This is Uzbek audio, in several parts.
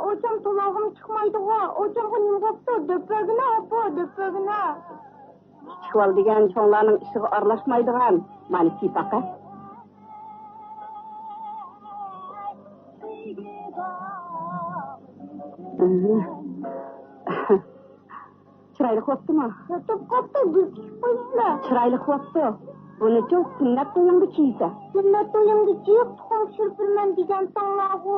Oçam tulağım çıkmaydı o. Oçamga nim boptu? Döpögüne opo, döpögüne. Kichval degan cho'nglarning ishiga aralashmaydigan mani sipaqa. Chiroyli qo'ptimi? Yotib qopti, dulkishib qo'yiblar. Chiroyli qo'pti. Buni cho'q sunnat to'yimda kiysa. Sunnat to'yimda kiyib tuxum tushirpirman degan sanlarg'u.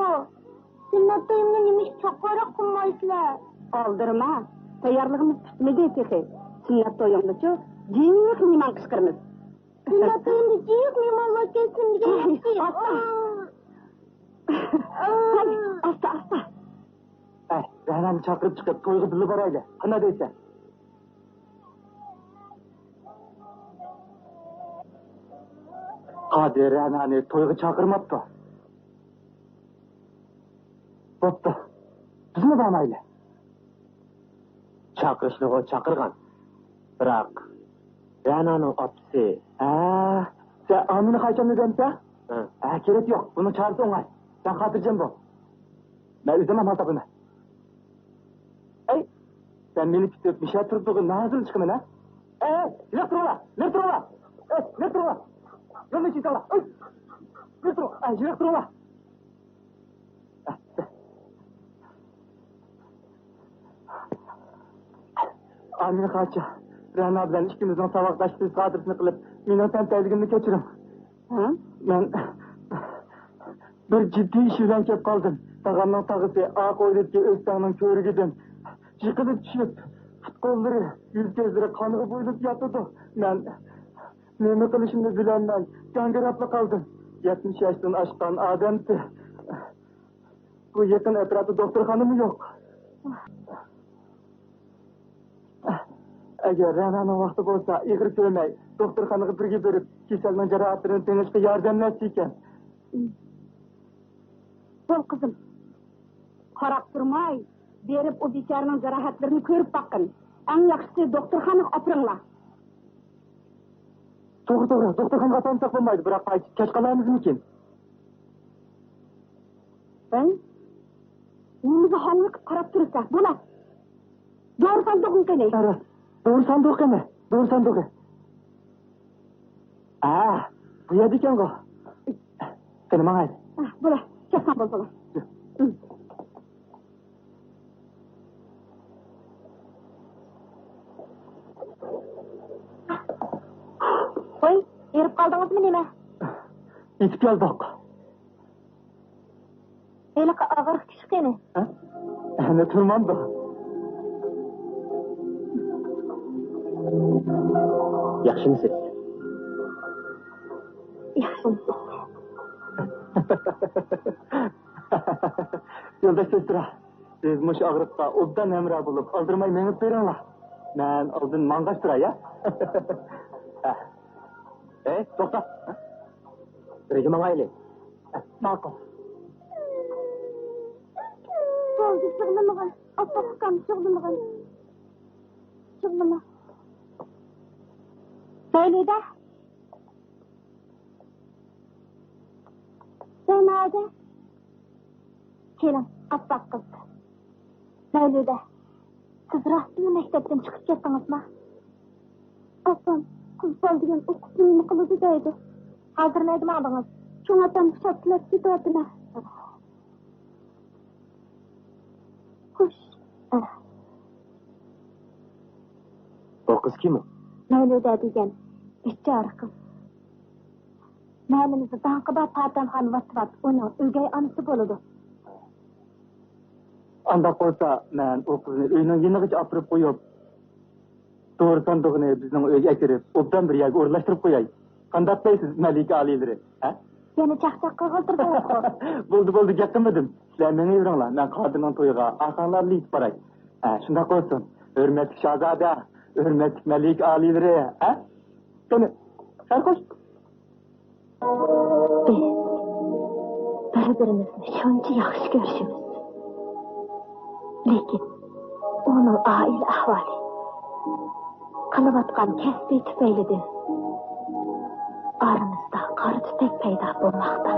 Sunnat to'yimda nima ish choqora qilmaysizlar. Oldirma. Tayyorligimiz bitmadi tehi. Sunnat to'yimda cho'q jiq nima qishqirmiz. Sunnat to'yimda jiq nimalar kelsin degan. Asta. Ra'nani chaqirib chiqib to'yga birga borayli. Qana deysan? Qodir Ra'nani to'yga chaqirmabdi. Bo'pti. Bizni bormayli. Chaqirishni o chaqirgan. Biroq Ra'naning otasi, sen Amina qachon degansan? Kerak yo'q. Buni chaqirsa o'ng'ay. Sen xotirjam bo'l. Ben üzemem hatabını. Sen beni tutup bir şey turduğun ne hazır çıkımın ha? Elektrola! Yanlış insana! Elektrola! Amine kaçça. Rehna abilen ikimizden savaklaştığı kadrısını kılıp minnoten terligimini geçirim. Ben bir ciddi işimden kep kaldım. Tağamdan tağısı ağ koyduk ki Öztan'ın körü gidin. Yıkılıp düşüp, futkolları, yüz gözleri kanığı boyulup yatırdı. Ben nemi kılışımda bilenmem, cangırapla kaldım. 70 yaştan aşkan adamdı. Bu yakın etrafı doktor hanımı yok. Eğer Rena'nın vakti olsa, iğir söylemey, doktor hanımı birge verip, keselmen cerahatlarını denişke yardımlaştıyken. Sol kızım, karap durmay. Berip o biçarının zarahatlarını körüp bakın. En yakışıklı doktorxanı apırınla. Doğru, doktorxanı atansak olmaydı. Bırak keç kalamız mı ki? Ben? Nimizi halılık karap durursa, buna. Doğru sandık ülkene. Doğru sandık ülkene. Bu ya diken go. Seni bana haydi. Buna, kesan bol bula. Koy, erip kaldınız mı neme? İtip geldik. Öyle ağır küçük ene. Ne turmandı? Yaxşı mısın? Yaxşımsın. Yoldaş sestra, siz muş ağrıqqa obdan emra bulup aldırmay menip verin. Ben aldın mangaştıra ya. To'xta. Birga mangayli. Ma'qul. Bo'ldi, sig'limag'in. Oppoqqan sig'limag'in. Sig'lima. Saylida. Senada. Kelin, oppoq qiz. Saylida. Siz rostmi maktabdan chiqib ketdingizmi? Opam. Kızbal degan o'qituvchi nima qiladi deydi. Hozirlaydi ma'lumot. Cho'ngatan hisoblab ketadimi? Xush. O kız kim o? Mavluda degan bechora qiz. Ma'limizni tanqida Patamxon Vatvat uning o'gay onasi bo'ladi. Anda qo'ysa, men o qizni uyning yeniga olib qo'yib, doğru sandığını bizden öyle ekirip, obdan bir yerge uğurlaştırıp koyayım. Kandatlayısınız Melike alileri, he? Yani çakçakka kaldırdı o. Buldu, yakınmadım. Sizler beni yürüyorlar, ben kadının toyuğa, arkanlarla itip barayım. Şunda koysun, hürmetlik şahzade, hürmetlik Melike alileri, he? Seni, sen koş. Biz, bir-birimizni şunca yaxshi görüşümüz. Lekin, onun aile ahvali. Qılıbatqan kasbi tüpeylidi. Aramızda qara tütek payda bo'lmoqda.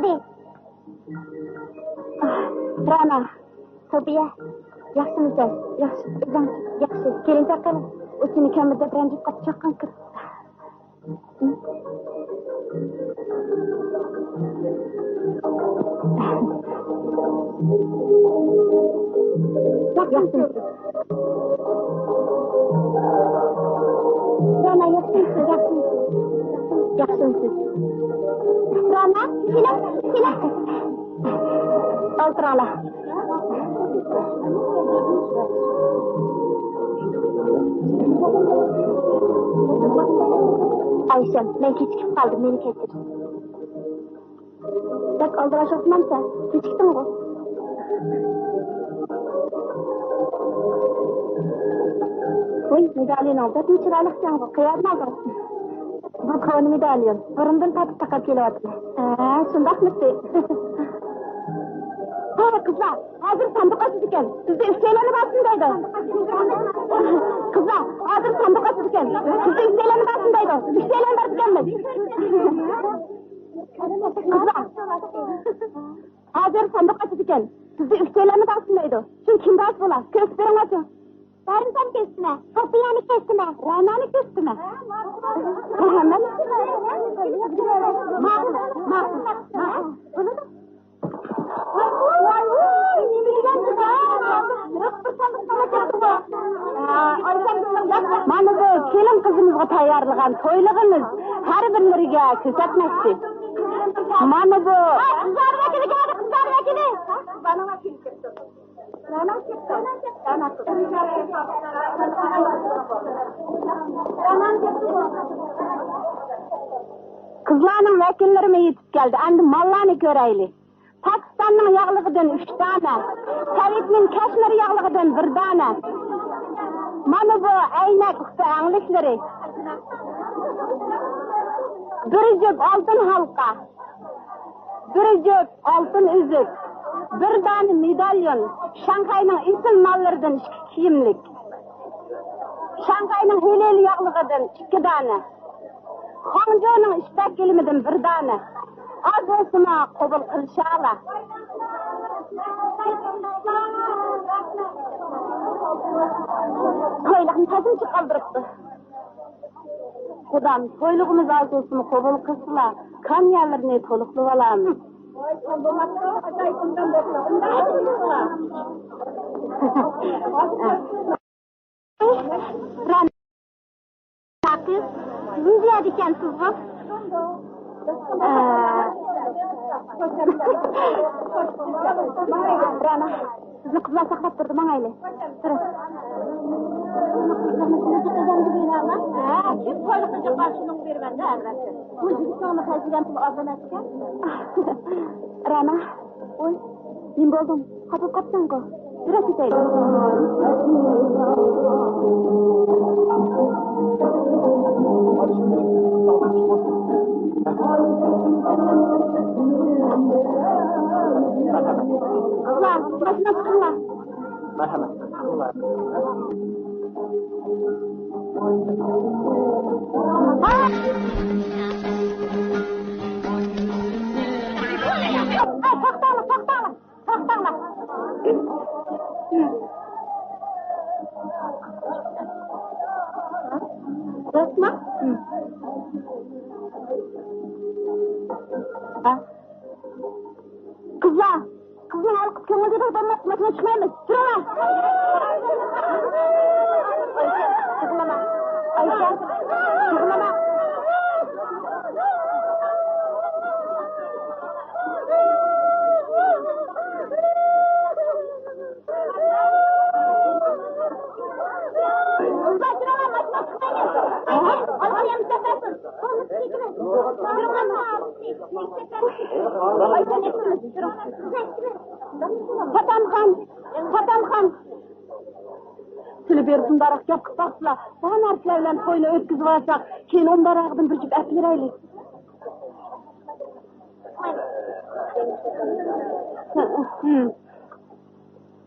geldi. Rana, Tobiya, yaxshimisiz? Yaxshi, yaxshi. Keling tarqaling. U seni kamida ranjib qolib chaqqan kir. Yaxshimisiz? Rana, yaxshimisiz? Yaxshimisiz? Rana, keling. O'tiringlar. Ayşem, ben kechikib qoldim, meni kechir. Bak, oldirashyapman-sa, kechikdim ku. Voy, medalyon oldi, chiroylisan bu, qayerdan olding? Bu koni medalyon, burundan tatib taqab kelyapti. Shundaqmisiz? Ha, qizlar, hozir sandiq ochib ekan. Sizga ishlaylarni bassin deydi. Qizlar, hozir sandiq ochib ekan. Sizga ishlaylarni bassin deydi. Ishlaylarni berib ekanmiz. Qizlar, hozir sandiq ochib ekan. Sizga ishlaylarni bassin deydi. Shu kim bas bo'lar? Ko'z beringlar. Barinsan kesdimi? Sofiyani kesdimi? Ranani kesdimi? Muhammad. Mana bu kelin qizimizga tayyorlagan to'ylig'imiz har birlariga ko'rsatmoqchi. Mana bu qizlar vakili. Kızlarning vakillarime yetib keldi. Endi mallarni ko'raylik. Pakistanning yog'lig'idan 3 dona, Sovetning Kashmir yog'lig'idan 1 dona. Mana bu aynak usta anglishlari. Bir jup oltin halqa, bir jup oltin uzuk, 1 dona medalyon, Shanxayning esil mollaridan 2 kiyimlik. Shanxayning helel yog'lig'idan 2 dona. Hangzhouning ishtak kelimidan 1 dona. Az bo'lsa qabul qilishar. To'yliqni tazimchi qoldiribdi. Xudom, to'ylig'imiz az bo'lsa qabul qilsalar, kamyalarni to'liqlab olamiz. Siz ziyad ekansiz-ku? Rana, sizni qizlar saqlab turdi, mangayli. Turib. Kim to'yliqqa qarshilıq bermanda, albatta. Bu jismoni qaysidan pul olganasiga? Rana, oy, men bo'ldim. Xatib qopsan-ku. Yura ketaylik. Qizlar, mashina chiqinglar. Marhamat. To'xtanglar. Rostmi? Qizlar, qizni olib ko'ngilga bo'lmoq, mashina chiqmaymiz. Turinglar. Ayşe, yig'lama. Fatamxon. Sizlar bersindaroq gap qilib baqsizlar. Bu narsalar bilan to'yni o'tkazib olsak, keyin undarog'idan bir jup ap beraylik.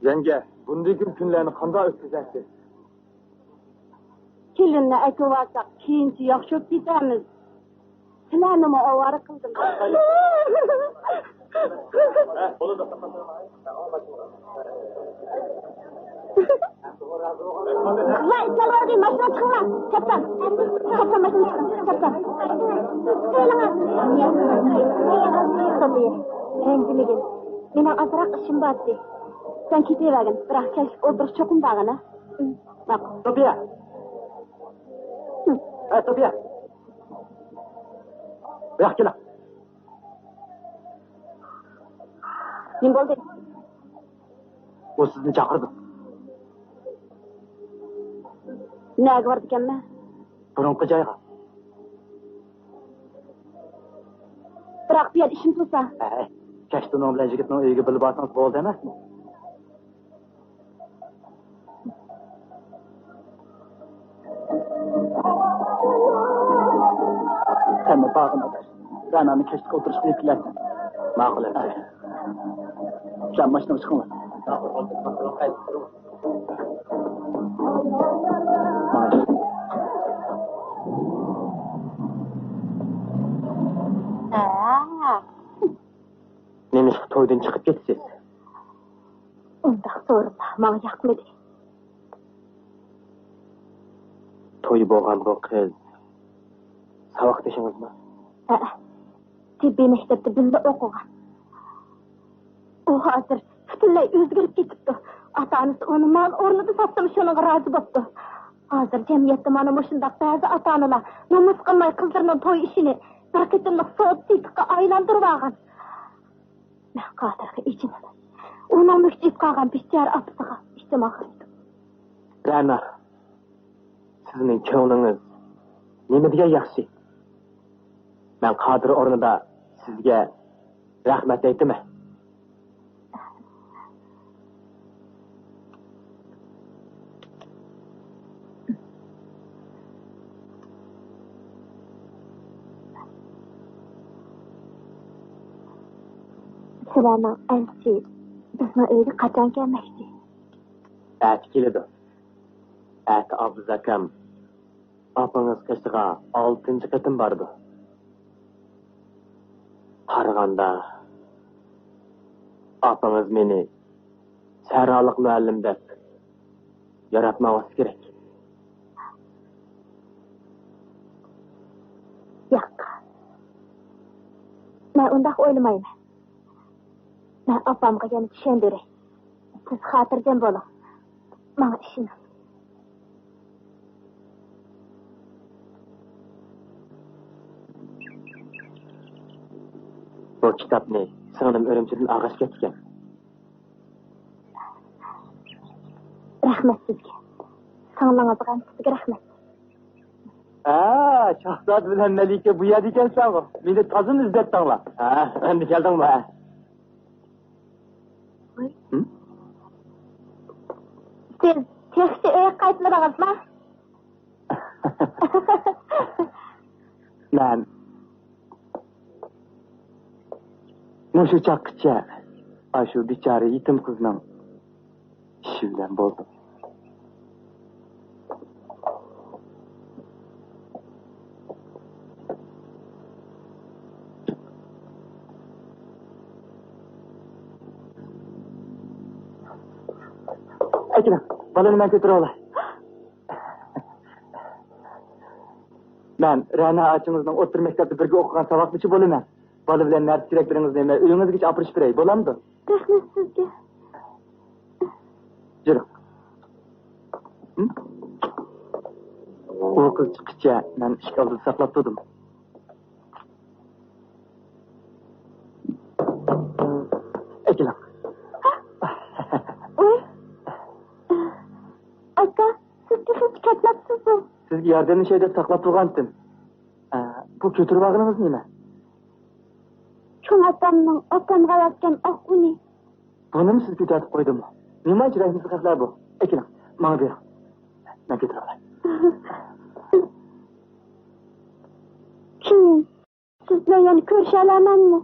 Yenge, bunday kunlarni qanday o'tkazasiz? Kelinni aytib olsak, keyinchi yo'q ketamiz. Planımı ovara kıldım. Kızlar İslam'a değil, maşına çıkın lan. Çaptan. Çaptan maşına çıkın. Çaptan. Sofiye, rencime gel. Mene azırak işim battı. Sen ketevergin. Bırak keşke oturuş çokum bağına. Bak. Sofiya. Sofiya. Bırak gel. Ne oldu? O sizni çağırdı. Neye vardı kemme? Burunqi joyga. Bırak bir yer işim tutsa. Kechda uning bilan yigitning uyiga bilib borsangiz bo'ldi emasmi? Sen de bağına ver. Rana'nı keşke oturuş beklersin. Mağul et. Sen maçına çıkın. Neymiş toydan çıkıp geçsiz? Undaq sorma, bana yakmadı. Toyu boğan bu kız. Savak deşiniz mi? Tibbi mektepte bizde okugan. O hazır bütünley özgürüp ketipti. Ata-anası onu mal ornadı satsamış onun razı boptu. Hazır cemiyette mana muşundaq bazı ata-analar namus qilmay kızlarının toy işini bir ketimlik soğut sitikka aylandırıp algan. Ben qadirga içine. Ona mükcip qalgan bichar apsıga iştim ahırdı. Rana, sizin köңlüңiz neme diye yaxshi? Ben Qadir ornida sizge rahmet aytdim. Sizlarning elchi bizni uyga qachon kelmoqchi? Ati keladi. Ati Abduz akam opangiz qishiga 6-chi qatim bordi. Qaraganda opangiz meni saraliq muallim deb yaratmaması kerak. Yo'q. Men undaq o'ylamayman. Men opamga yana tushundiray. Siz xotirjam bo'ling. Menga ishoning. Bu kitobni singlim Urumchidan og'ash ketgan. Rahmat sizga. Singlingiz ham sizga rahmat. Shahzod bilan Malika bu yerda ekansan. Meni tozim izlatdinglar. Endi keldingmi? Siz texsi uy qaytmadingizmi? Men Mushu chaqqicha shu bechora yetim qizning ishi bilan bo'ldim. Aytma, balani men ko'tara olay. Men Rana achimizning o'tir maktabda birga o'qigan saboqchi bo'laman. Bola bilan narsa kerakligingizni men uyingizgacha olib borib beray, bo'lamdi? Rahmat sizga. Yur. O qiz chiqishcha men eshik oldida saqlab turdim. Aytla. Aka, siz hech ketmabsiz-ku. Sizga yordamni shayda saqlab turgandim. Bu ko'tirib olganingiz nima? Cho'ng otamning otamga yotgan oq uni. Buni siz ko'tarib qo'ydimmi? Nima ijroysiz qizlar bu? Aytla, menga ber. Men ko'tarib olay. Keyin siz bilan yana ko'risha olamanmi?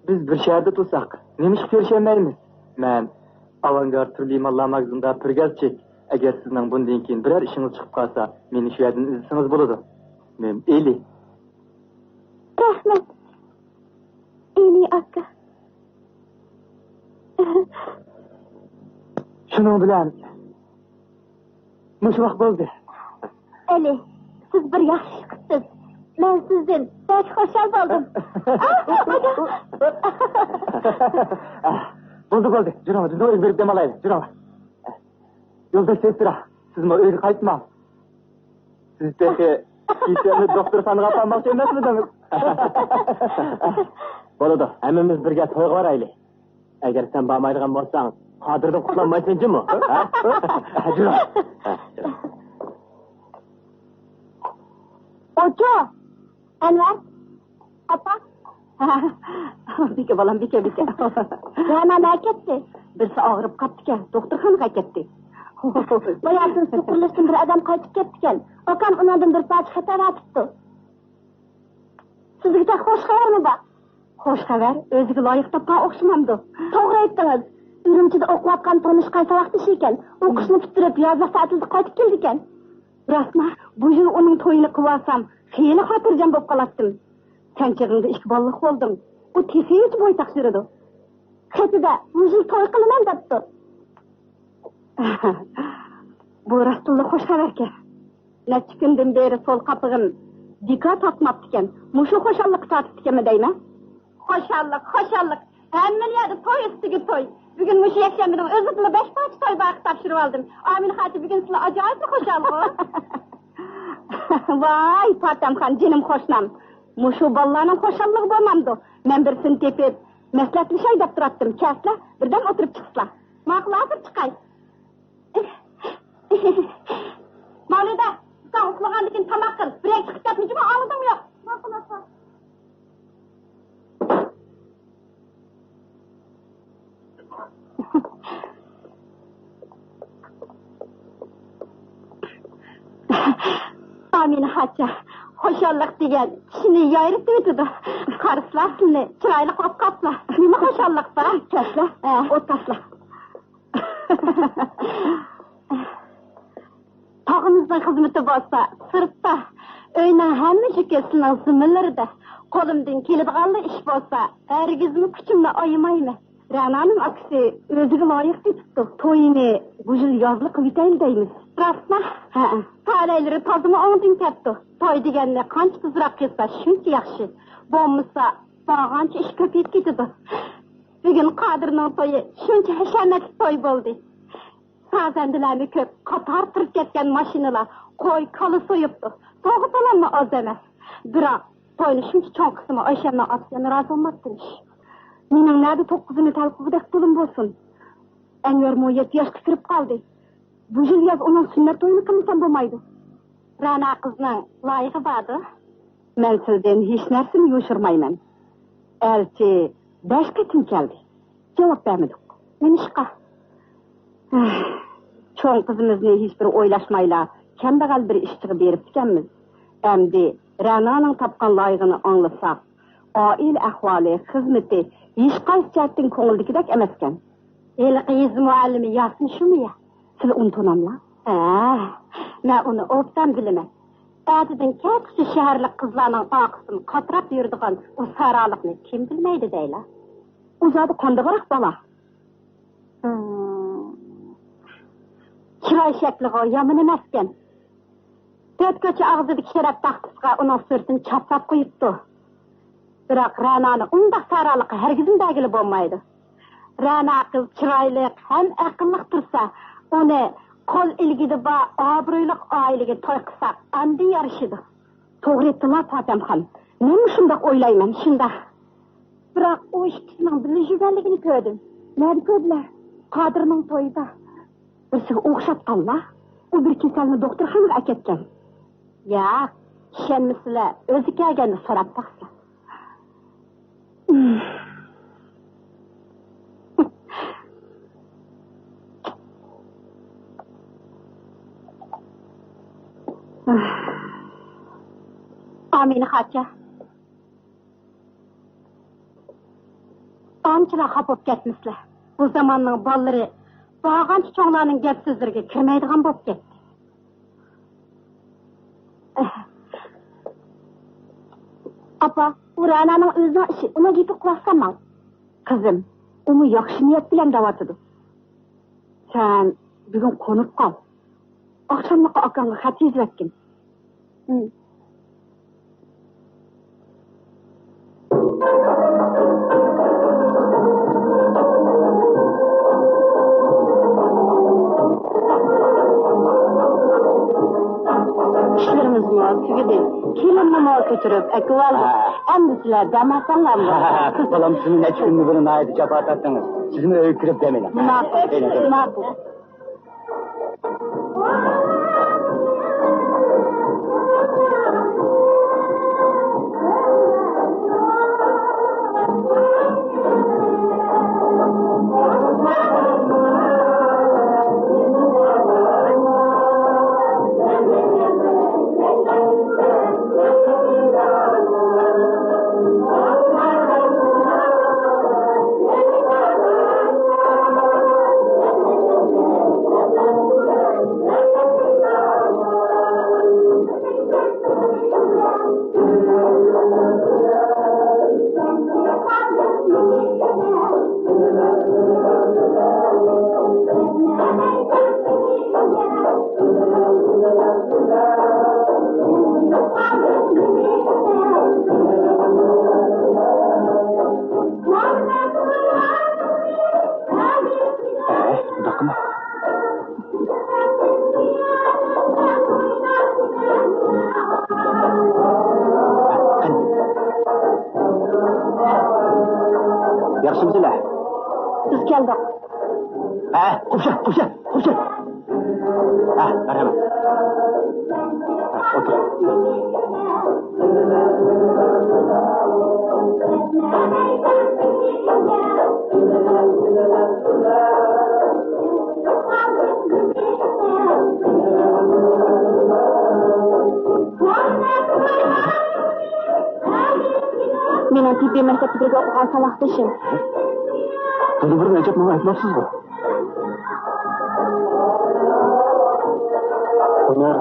Biz bir shaharda tursak, nima ish ko'rishamaymiz? Men avangard turli mallar magazinde turgazchi. Agar sizning bundan keyin biror ishingiz chiqib qolsa, meni shu yerdan izlasangiz bo'ladi. Men Eli Şunun bilen muş vaqt bo'ldi. Ali, siz bir yaxshi chiqibsiz. Men sizdan pek xursand bo'ldim. Bo'ldi. Jurama, bizni o'yga berib demalaylik. Jurama. Yo'ldosh sestra, siz men uyga qaytmam. Siz peki İşlerini doktorxonaga aparmoqchi emasmidingiz? Bo'ladi, hammamiz birga to'yga boraylik. Agar sen bormaydigan bo'lsang, Qodirdan qutlanmaysan jimi? Jura. Ojo, Anvar, apa? Bika bolam, bika. Yana ketdi. Birsi og'rib qapti-kan, doktorxonaga ketdi. Boyasin suqurlashdan bir adam qaytib ketdi-kan. Akam unadan bir parcha xabar atibdi. Sizga xush xabarmi bor? Xush xabar, o'ziga loyiq topgan o'xshamamdi. To'g'ri aytdingiz. Urumchida o'qiyotgan tonish qaysi vaqt ekan? O'qishni bitirib, yoz ta'tilda qaytib keldi ekan. Rasma, bu yil uning to'yini qilsam, xiyli xotirjam bo'lib qolatdim. Sanchig'imda ikki bolalik bo'ldim. U tezlik bo'y taqsiridi. Xatida bu yil to'y qilaman debdi. Bu Rasululloh xush xabarga. Necha kundan beri sol qapig'im dika totmabdi ekan. Mushu xo'shallik tortibdimi deyman? Xo'shallik. Hamma yerda to'y ustiga to'y. Bugun mushu yakshanbada o'zi bilan 5 parcha to'y bag'ib topshirib oldim. Amin xati bugun sizlar ajoyib xo'shallik. Voy, Fatamxon, jinim xo'shnam. Mushu bolalarning xo'shalligi bo'lmamdi. Men bir sin tepib, maslahatlashay deb turatdim. Kaslar birdan o'tirib chiqdilar. Ma'qul hozir chiqay. Mavlida, sen uxlagandan keyin tamoq qil. Birga chiqib ketmijimi, olding yo'q? Ma'qul opa. Amin hacha, xo'shallik degan kishini yoyirib o'tadi. Qarislar sizni chiroyli qilib qoplar. Nima xo'shallik bor? Kaslar, o'tkaslar. Tog'imizning xizmati bo'lsa, sirtda, uyning hamma shikasining zimillarida, qo'limdan keladigan ish bo'lsa, hargizmi kuchimni oyimayman. Ra'noning aksi o'ziga loyiq debdi. To'yini bu yil yozli qilib yetaylik deymiz. Rasma? Ha. Talaylari tozimi o'ngdin ketdi. To'y deganni qancha tezroq qilsa, shuncha yaxshi. Bo'lmasa, bag'ancha ish ko'payib ketadi. Bugun Qodirning to'yi shuncha hashamatli to'y bo'ldi. Farzandlarni ko'p, qator turib ketgan mashinalar, qo'y, kola so'yibdi. To'g'ri to'lanma oz emas. Biroq to'yni shuncha cho'ng qismi Oyshamni otgani rozi bo'lmabdi. Mening nerede 9'unu talqıgıdek tulum bo'lsin. Anvar 17 yoshga kirib qoldi. Bu yil yoz uning sunnat to'yini qilsam bo'lmaydi. Ra'no qizning loyiqi bordi. Men sizdan hech narsani yo'shirmayman. Elchi 5 qatim keldi. Javob bermadik. Men ishqa. Cho'ng qizimizni hech bir o'ylashmaylar, kambag'al bir ishchiga berib ekanmiz. Endi Ra'noning topgan loyig'ini anglasak, oila ahvoli, xizmati hech qaysi jihatdan ko'ngildagidek emas ekan. Eliqiz muallimi Yasin shumi ya? Siz unutunamla? Men uni obdan bilaman. Ba'didan katta shaharlik qizlarning oqisini qatrab yuradigan u saroliqni kim bilmaydi deylar. U zodi qandag'roq bola. Chiroy shakliga yomon emas ekan. To'rtko'cha og'zidagi sharaf taxtasiga uning suratini chaplab qo'yibdi. Biroq Ra'noni undaq saroliqi hargiz belgili bo'lmaydi. Ra'no qiz chiroyli ham aqlli tursa, uni qo'l ilgida va obro'li oilaga to'y qilsa, andi yarishidi. To'g'ri aytdilar Fatamxon. Men shundoq o'ylayman, shundoq. Biroq u ikkisining birlashganligini ko'rdim. Nima ko'rdilar? Qodirning to'yida. Birsiga o'xshab qoldilar. U bir kasalni doktorxonaga aketgan. Ya, ishonmasizlar, o'zi kelganda so'rab taqsa. Amin hacha. Anchalar xafa ketmisizlar. Bu zamonning bolalari bag'ancha cho'nglarning gap so'zlariga kirmaydigan bo'lib ketdi. Apa, Ra'noning o'zining ishi, uni gapib qo'ysaman. Qizim, Onu yaxşı niyet bilen davatıdı. Sen bugün konup kal. Akşamlıkı akanlı xat yezvetkin. İşlerimiz mı? Tügüdü. Kilimini mi götürüp ekvaldı. Emdisiler demasanlar mı? Balam sizin üç günlü bunu naydı cevap attınız. Sizin öykürüp demeyin. Makul. Bakma. Yaxshimisilar? Biz keldik. Qo'sha. Marhamat. O'tir. Meni tibbiy maktabda birga o'qigan salohdoshim. Buni bir necha nima aytmoqsizmi? Buni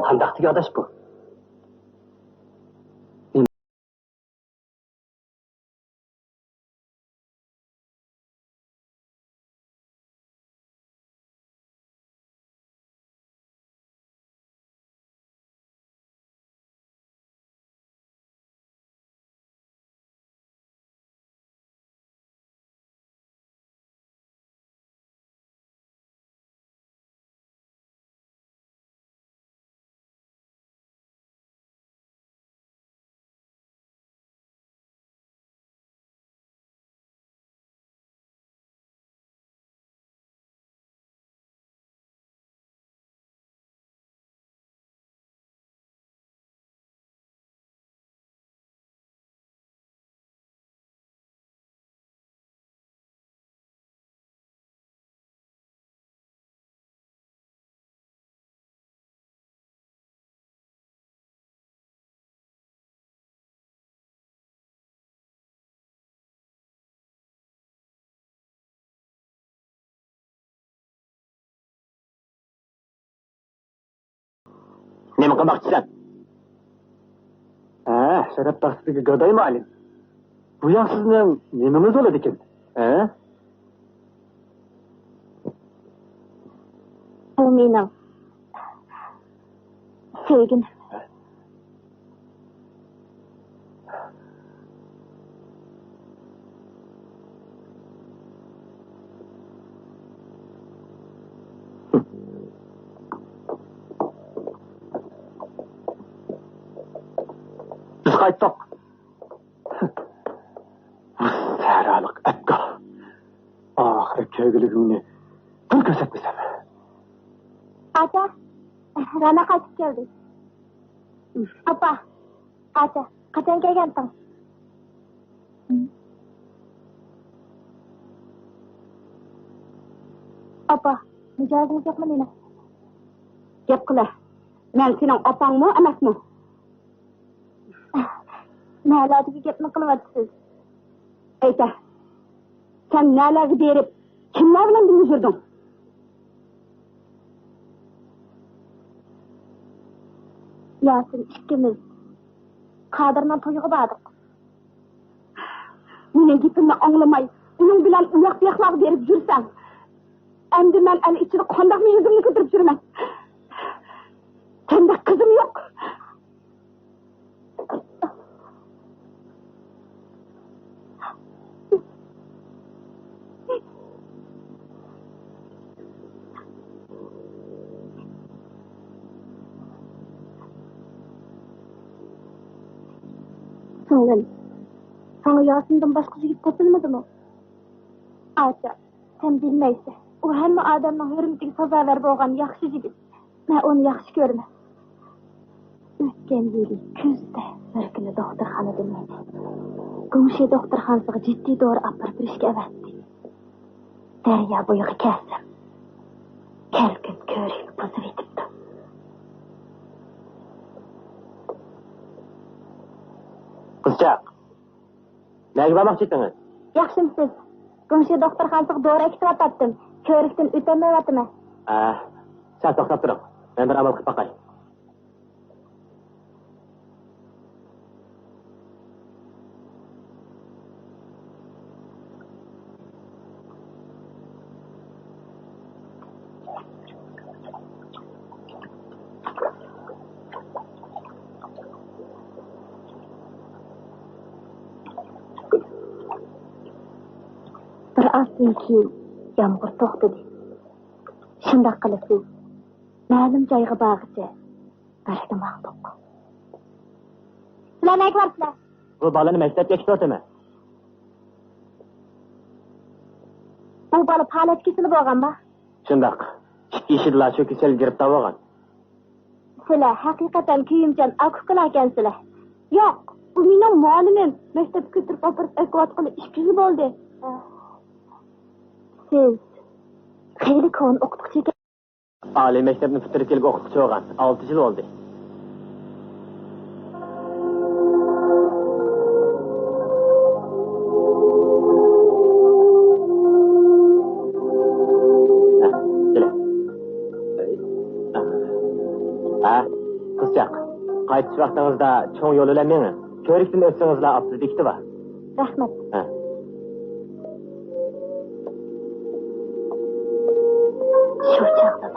qandaqdagi adash bu? Nima qilmoqchisan? Sharaf taxtiga gadoy muallim. Bu yoq sizning nemingiz bo'ladi ekan? Bu mening sevgim. qaytdiq. Saraliq akka. Oxiri ko'giligimni bir ko'rsatmasam. Ata, Rana qaytib keldi. Apa, ata, qachon kelgansan? Apa, mijozimiz yo'qmi meni? Gap qila. Men sening opangmi, emasmi? Naladiga gapni qilyapsiz. Ayta. Sen nalaga berib, kimlar bilan birga yurding? Yasin ikkimiz Qadirning to'yiga bordik. Mening gapimni anglamay, uning bilan uyoq-buyoqlar berib yursam, endi men ana ichida qandoqmi yuzimni ko'tarib yuraman? Senda qizim yo'q. Sana Yasin'den başka yigit topilmedi mi? Aça, sen bilmeyse, o hem adamın hürmetiga sazaver bo'lgan yaxshi yigit. Men onu yaxshi ko'raman. O'tgan yili kuzda bir kuni doktorxonada meni Gumshi doktorxonasiga jiddiy dori olib berishga avatdi. Daryo bo'yiga kelsam, kelkin ko'rik buzib etibdi. Qizchaq, nega bormoqchi edingiz? Yaxshimisiz? Gumshi doktorxonasiga dori ekitib ko'rikdan o'tamayapman. Sen to'xtab turing. Men bir amal qilib boqay. Bir azdan keyin yomg'ir to'xtadi. Shundoq qilasiz. Ma'lum joyga borg'icha baraka maqtuq. Sizlar nega borsizlar? Bu bolani maktabga kitotaman. Bu bola faoliyat kesilib bo'lganmi? Shundoq. Ikki ishidlar shu kasal giribtor bo'lgan. Sizlar haqiqatan kuyimchan akuqlar ekansizlar. Yo'q, bu mening muallimim. Maktabga ko'tirib olib ekvatqili 2 yil bo'ldi. Siz xeyli kon o'qituvchi ekan. Oliy maktabni bitirib kelib o'qituvchi bo'lgan. 6 yil bo'ldi. Qizchaq, qaytish vaqtingizda cho'ng yo'l bilan meni ko'rikdan o'tsangizlar olib dikti bor. Rahmat. Shu chaqda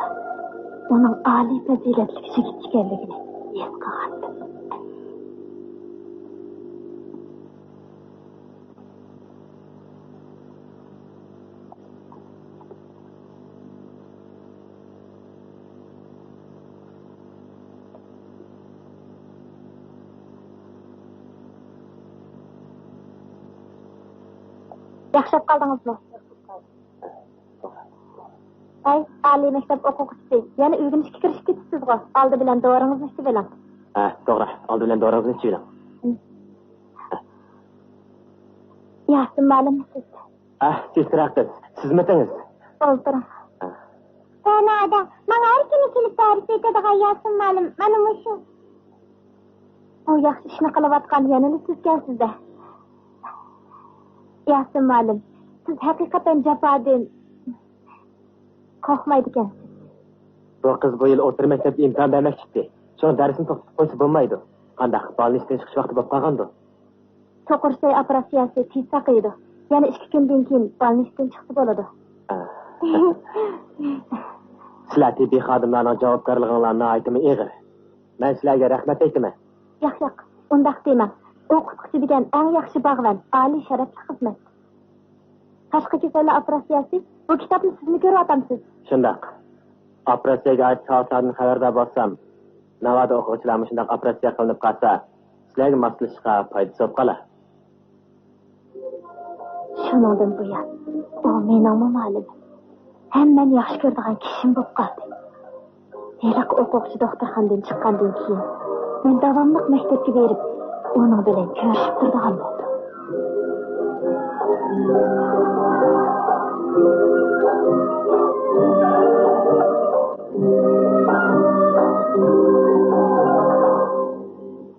uning oliy fazilatli yigit ekanligini his qildim. Yaxshilab qoldingizmi? Ay, oliy maktab o'quvchisi. Yana uyga kirishib ketibsiz-ku. Oldi bilan doringizni ichib oling. To'g'ri. Oldi bilan doringizni ichib oling. Yasin ma'lumsiz. Tezroq. Sizmitingiz? O'ltiring. Sanada, men har kuni kelib tarif etadigan Yasin ma'lum. Mana shu. O yaxshi ishni qilayotgan yanini sizgansizda. Yasin ma'lum. Siz haqiqatan jafodan qo'rqmaydi ekansiz. Bu qiz bu yil o'rta maktabga imtihon bermoqchi edi. Shu darsini to'xtatib qo'ysa bo'lmaydi. Qanday bolnistdan chiqish vaqti bo'lib qolgandi. So'qirsoy operatsiyasi tez taqiydi. Yana 2 kundan keyin bolnistdan chiqsa bo'ladi. Sizlar tibbiy xodimlarning javobgarliginglarni aytimi ig'ir. Men sizlarga rahmat aytaman. Yo'q, undaq demang. O'qituvchi degan eng yaxshi bag'van, oliy sharafli xizmat. Tashqi kasallar operatsiyasi, bu kitobni sizmi ko'ryapsiz? Shundoq. Operatsiyaga oid soatlarni xabardor bo'lsam, navoda o'quvchilarimiz shundoq operatsiya qilinib qolsa, sizlarga moslashishga foydasi bo'lib qolar. Shuningdan buyon u mening muallim. Hammani yaxshi ko'radigan kishim bo'lib qoldi. Heliq o'quvchi doktorxonadan chiqqandan keyin men davomli maktabga berib, uning bilan ko'rishib turadigan bo'ldim.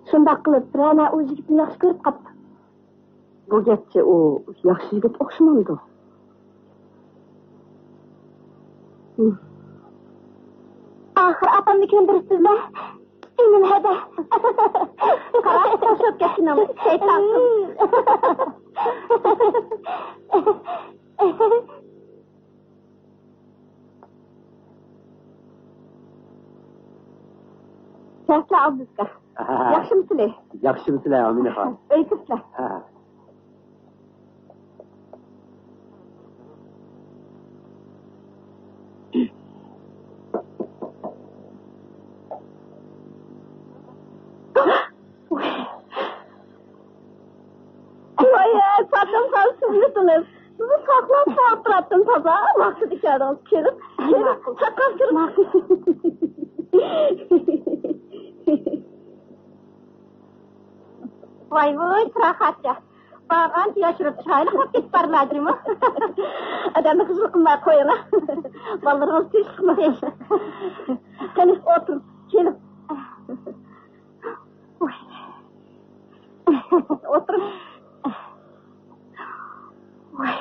Shunday qilib, Rana o'z yigitini yaxshi ko'rib qopti. Bu gapcha u yaxshi yigit o'xshamamdi. Axir atamni ko'ndirsizlar. Enim hada. Qarab to'shib ketdim. Shayton. Yaxshi abduzga. Yaxshimisizlar? Yaxshimisizlar, Aminaxon? O'ysizlar. Satın falsızlısınız. Sizi saklan sağıttırattım taza. Vakti dışarıdan kelip. Saklan kırmak. Vay sırahatça. Bağan yaşırıp çaylı hep git barmadır mı? Adamı kızı kılmaya koyuna. Ballarınız tüy sıkmayın. Sen otur. Kelip. Otur. Vay.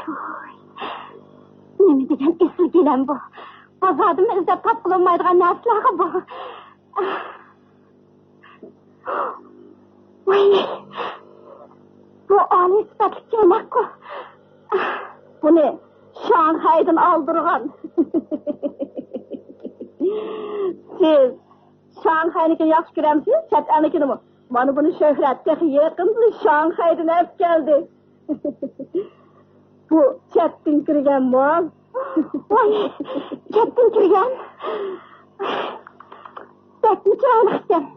Nemi degan esir gelen bu. Bazadımı izlep tap kılınmaydıgan nesliği bu. Vay. Bu Ali sıfatlı kelmek bu. Bunu Şanghay'dan aldırgan. Siz Şanghay'niki yaxşı göremsiz, çat'anikini mi? Bana bunu şöhretdeki yakındı Şanghay'dan hep geldi. Bu chatdan kirgan bol. Voy, chatdan kirgan. Bekmi chiroyli.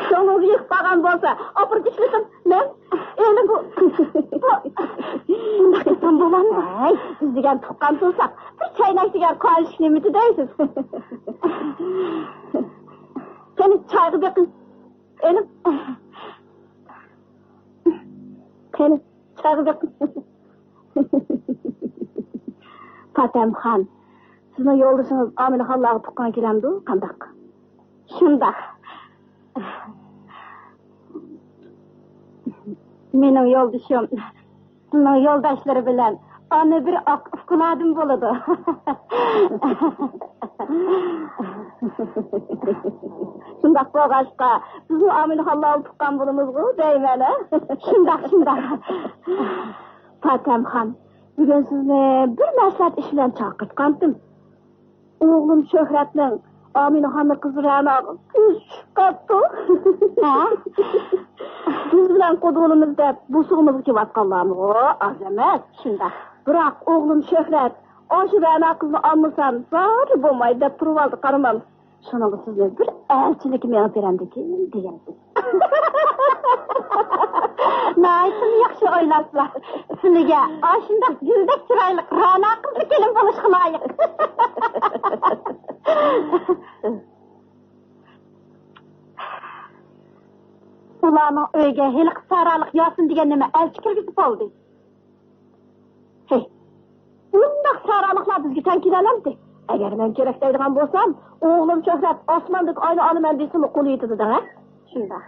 So'nggi yiqpagan bo'lsa, opirib ishlatim. Men endi bu bunday qilsam bo'ladimi? Ay, siz degan tuqqan bo'lsak, bir chaynak degan qolishlimidi deysiz. Seni choyga beqin. Elim. Seni choyga beqin. Fatemxon, sizning yo'ldoshingiz Aminaxonlarga tuqqan kelamdi, qandaq? Shundaq. Mening yo'ldoshim, sizning yo'ldoshlari bilan ana bir ufquladim bo'ladi. Shundaq bo'lg'achqa, sizni Aminaxonlarga tuqqan bo'lamiz-ku, deyman. Shundaq. Fatemxon, bugun sizni bir maslahat ish bilan chaqirtgandim. O'g'lim Shuhratning Aminaxonni qizi Ra'noga ko'z tushib qoldi. Ha? Biz bilan qo'dg'inimizda bu suvimizga kelayotganlarmi? Az emas, shundaq. Biroq o'g'lim Shuhrat, o'sha Ra'no qizni olmasam, zori bo'lmaydi deb turib oldi, qaramam. Shuning sizni bir elchilik men beramdiki, degansiz. Naytini yaxshi o'ylabsizlar. Sizlarga shunday guldek chiroyli Ra'no qizni kelin bo'lish loyiq. Ularning uyga heliq saraliq yosin degan nima elchi kirgizib oldi. Hey, bundoq saraliqlar bizga tan kelalamdi. Agar men kerak deydigan bo'lsam, o'g'lim Shuhrat osmondagi oyni olaman desam, qo'li yetadi-da, ha? Shunday.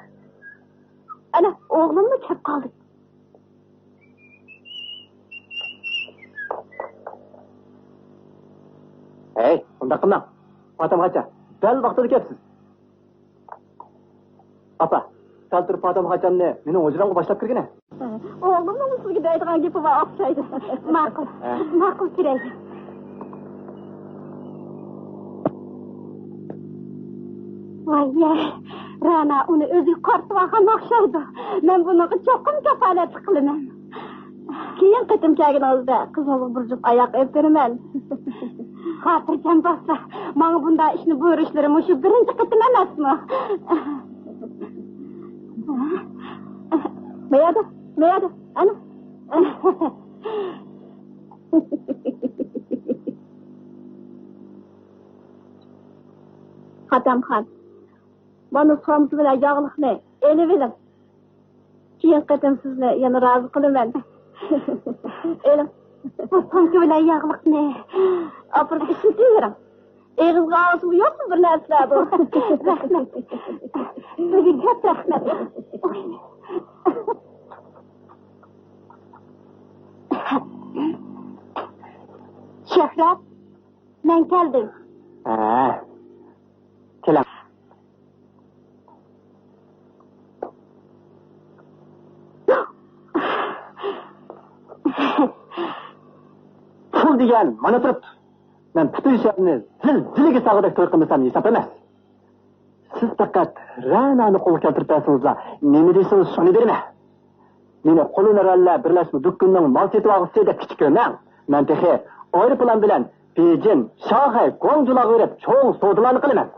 Ana, o'g'limni kelib qoldi. Hey, unda qilmang. Fatemxoncha, dal vaqtida kelibsiz. Apa, sal turib Fatemxonchamni mening hujramga boshlab kirgina. O'g'limning sizga deydigan gapi va o'xshaydi. Ma'qul kerak. Voy, Ra'no uni o'ziga qortib olgan o'xshaydi. Men bunaqa cho'qim kafolat qilaman. Keyin qitim kelganingizda qizingiz bir juft oyoq ep beraman. Xotirjam bo'lsa, menga bunday ishni buyurishlari shu birinchi qitim emasmi? Mayada. Ana. Hatamxon. Bana somsi bilan yog'liqni elib elim. Keyin qatam sizni yana rozi qilaman. Elim. Bu somsi bilan yog'liqni opirib ishlataveraman. Egizga og'zim yo'qmi bir narsalar bu? Rahmat. Sizga katta rahmat. Şöhret, ben geldim. Kelam. Pul degan, mana turibdi. Men butun sharni zil-ziliga sag'idek to'y qilmasam hisob emas. Siz faqat Ranani qo'lga keltirib bersangizlar, nima deysiz shuni berma. Meni qo'lini ralla birlashma do'konning mol setib olg'isi deb kichikman. Men texi aeroplan bilan Beijing, Shanghai, Guangzhouga berib, cho'ng savdolarni qilaman.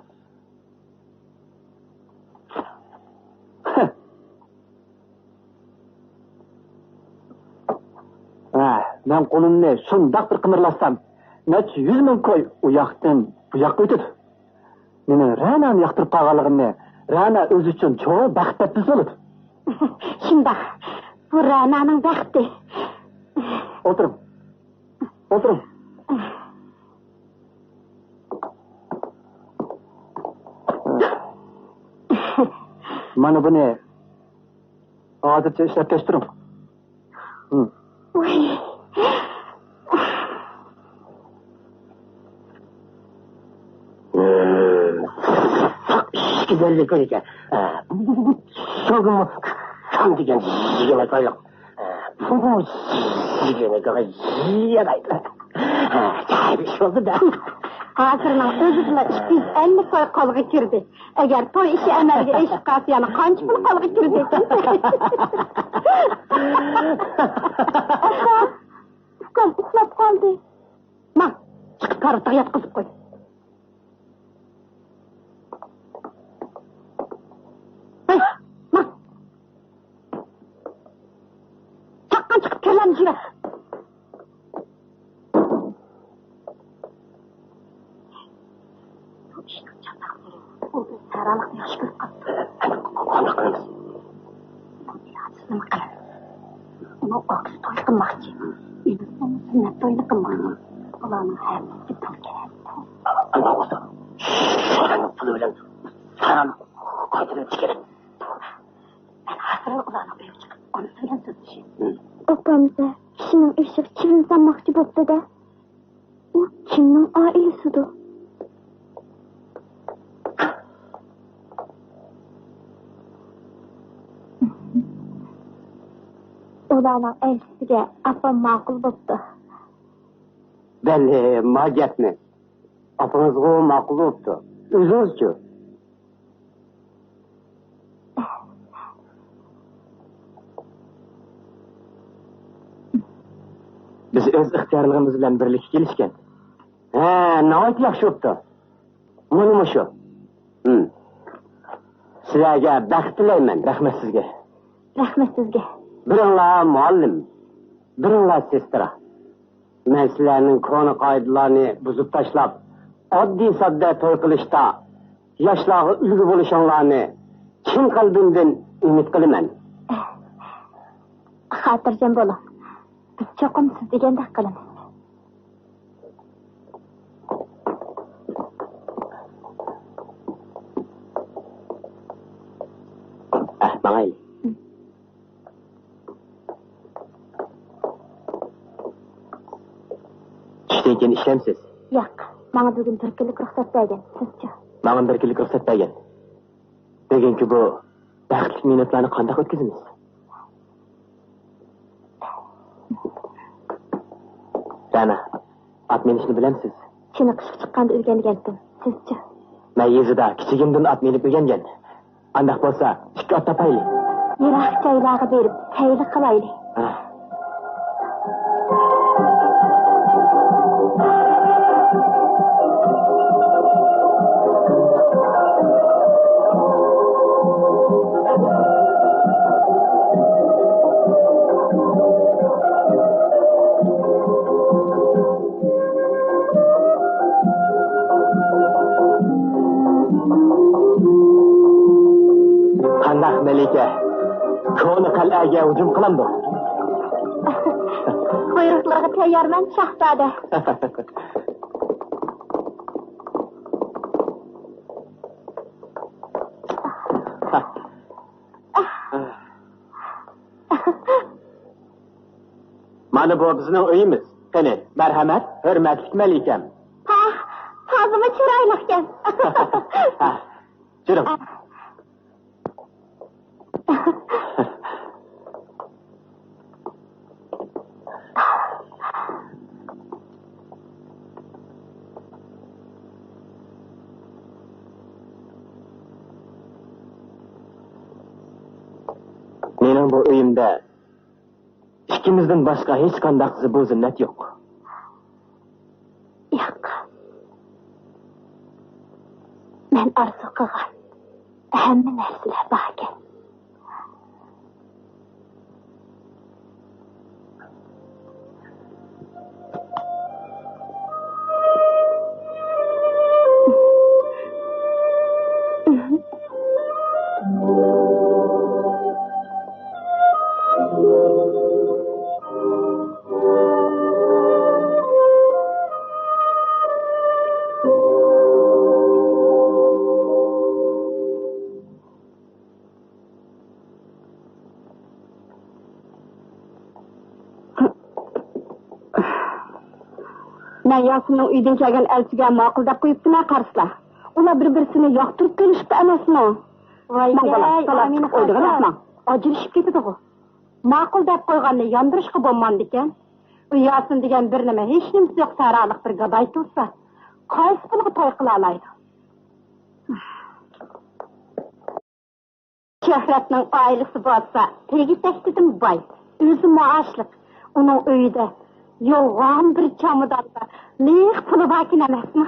Men qo'limni shundoq bir qimirlasam, necha 100 ming qo'y u yoqdan bu yoqqa o'tadi. Meni Ranani yoqtirib qolganligimni Rana o'zi uchun cho'ng baxt deb biladi. Shundoq. Bu Rana'nın baxti. Oturun. Mana buni hozircha ishlab tashtiring. Güzellik öyle. Soğumu kan diyen yiyene koyuyor. Bu yiyene kadar yiyemeydi. Bir şey oldu da. Hazırla özüdüler 250 soy kolga girdi. Eğer toy işi emelge eşit kasiyana kaç pul kolga girdi ekan? Ukam uxlab qoldi. Ma, chiqib qarataga yotqizib qo'y. Chiqib kirlanib yuradi. Saraliqni yaxshi ko'rib qolibdi. Qanday qilamiz? Nima qilamiz? Uni oqis to'y qilmoqchi. Endi sunnat to'yini qilmoqchi. Ularning hammasi to'y keladi. Ana o'zi. Sho'rani puli bilan saraliq qaytarib kerak. Ben hazır ularni qo'yib chiqib, onu bilan so'zishi. Opamda kishining eshik chivin sanmoqchi bo'pti-da. U kimning oilasidir? Ularning elchisiga apam ma'qul bo'pti. Belli, magiyatni. Apangizga ma'qul bo'pti. O'zingizchi? Biz o'z ixtiyorligimiz bilan birlikka kelishgan. Navoiyat yaxshi bo'pti. Mana shu. Sizlarga baxt tilayman. Rahmat sizga. Rahmat sizga. Biringlar muallim, biringlar sestra. Men sizlarning qonun qoidalarini buzib tashlab, oddiy sodda to'y qilishda yoshlarga ulgu bo'lishinglarni chin qalbimdan umid qilaman. Xotirjam bo'ling. Biz cho'qim siz degandek qilamiz. Mayli. Ishdan keyin ishlamsiz. Yo'q, menga bugun bir kunlik ruxsat bergan. Sizchi? Menga bir kunlik ruxsat bergan. Bugungi bu baxtli minutlarni qanday o'tkazamiz? Rana, ot minishni bilamsiz? Chiniqishib chiqqanda o'rgangandim. Sizchi? Men yezida kichigimdan ot minib o'rgangan. Andaq bo'lsa, ikki ot topaylik. Yiroq joylarga berib, sayli qilaylik. hujum qilamdi. Buyruqlarga tayyorman, shahzoda. Mana bu bizning uyimiz. Qani, marhamat, hurmatli malikam. Ha, tazimi chiroyli ekan. Jurum. Mening bu uyimda ikkimizdan boshqa hech qanday zibu-zinnat yo'q. Yo'q. Men arzu qilgan hamma narsalar bor ekan. Men Yasinning uydan kelgan elchiga ma'qul deb qo'yibdimi qarsizlar? Ular bir-birini yoqtirib kelishdi emasmi? Voy, meni qo'ydilarmi? Ajrashib ketdi-ku. Ma'qul deb qo'yganni yondirishga bo'lmandi ekan. U Yasin degan bir nima hech nimasi yo'q saraliq bir gadoy tursa, qaysi pulga to'y qila oladi? Shahratning oilasi bo'lsa, tegishakdidim boy. O'zi maoshliq. Uning uyida yo'g'on bir chamodonda liq puli bakin emasmi?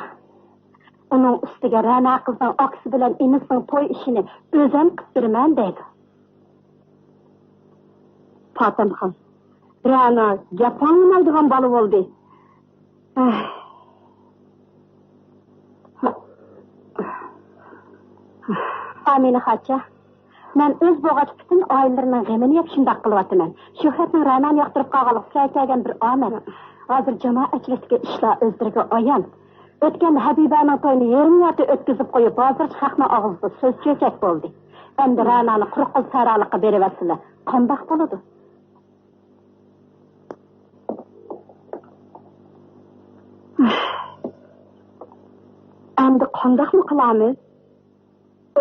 Uning ustiga Ra'no qizning oqsi bilan inisining to'y ishini o'zim qilib beraman deydi. Fatimxon, Ra'no gapirmaydigan bola bo'ldi. Amina xocha, men o'z bo'g'ach butun oilalarning g'amini yeb shunday qilyapman. Shuhratning Ra'noni yoqtirib qolganlik kelgan bir omad. Hozir jamoatchilikka ishlar o'zlariga oyon. O'tgan Habibaning to'yini yarim yo'lda o'tkazib qo'yib, hozir xalqning og'zida so'z cho'chak bo'ldi. Endi Ra'noni quruq qil saraliqqa beraversinlar. Qandoq bo'ladi? Endi qandoqmi qilamiz?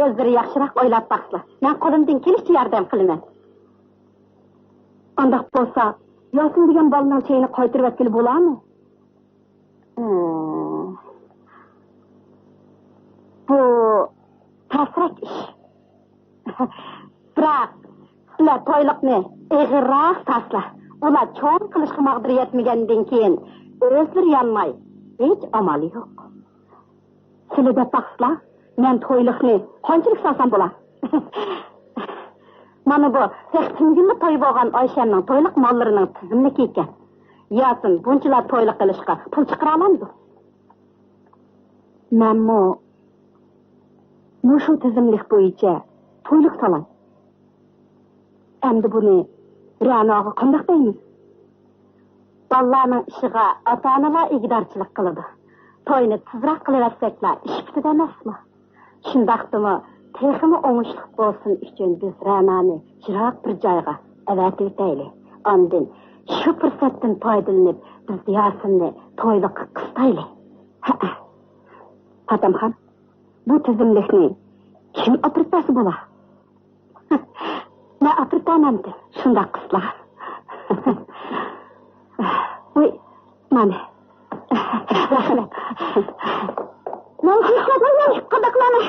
O'zlari yaxshiroq o'ylab baqsizlar. Men qo'limdan kelishicha yordam qilaman. Qandoq bo'lsa, Yasin degan bolaning chayini qaytarib o'tkil bo'ladimi? Bu tasrak ish. Biroq sizlar to'yliqni eg'irroq taslar. Ular cho'ng qilishga maqdir yetmagandan keyin o'zlari yanmay hech amali yo'q. Sizlar deb baqsizlar, men to'yliqni qanchalik salsam bo'ladi? Mana bu sehtingimni to'y bo'lgan Oyshamning to'yliq mollarining tizimliki ekan. Yasin bunchalar to'yliq qilishga pul chiqara oladi. Menmi shu tizimlik bo'yicha to'yliq solay. Endi buni Ra'noga qanday deymiz? Bolalarning ishiga ota-onalar igdorchilik qiladi. To'yni tezroq qilaversaklar ish bitadi emasmi? Shundaqdimi, texmi o'ngishli bo'lsin uchun biz Ra'noni jiroq bir joyga avatib o'taylik. Ondan shu fursatdan foydalanib biz Yasinni to'yliqqa qistaylik. Fatimxon, bu tizimlikni kim opritasi bo'lar? Men opritanamdi, shundoq qizlar. Voy, mana. Rahmat. Men hechqachon qadaqlana.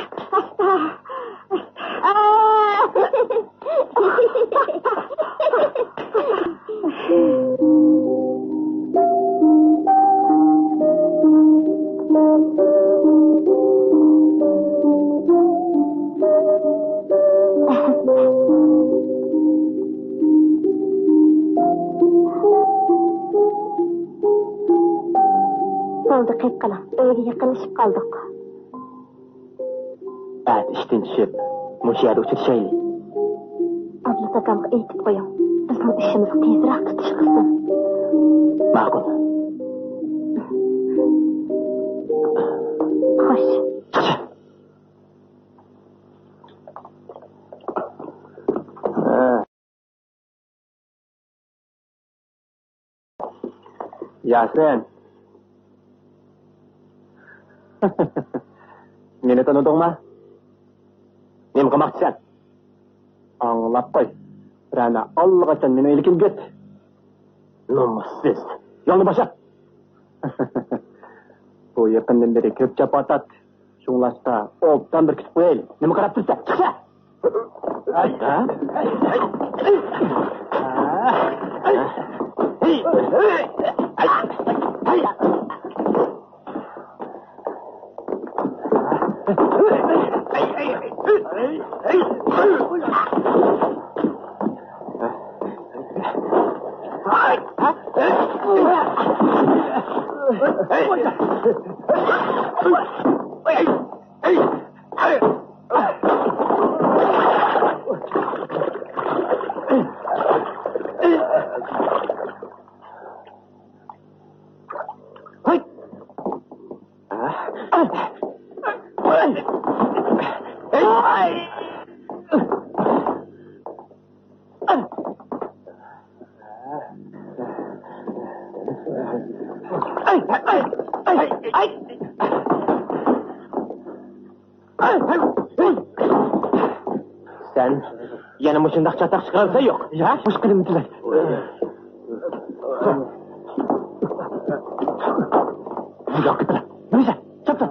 Bo'ldi, qaytqala. Uyga yaqinlashib qoldik. Ishdan tushib, mush yerda uchrashaylik. Abdusakamga aytib qo'ying. İşimiz tezrak tutuş kızım. Ma'qul. Hoş. Yasin. Meni tanıdыңmы? Nima qilmoqchisan? Anlap qo'y. Rana allaqachon meni ilkim ketdi. Nomussiz. Yo'lni boshla. Bu yaqindan beri ko'p chapotat. Shunglashqa obdan bir kutib qo'yaylik. Nima qarab tursan? Chiqsa. Sen yana mushundaq chataq chiqarsa yo'q. Ya, mushkulimdilar. Bu yoqqa tur. Nima? Chapsa.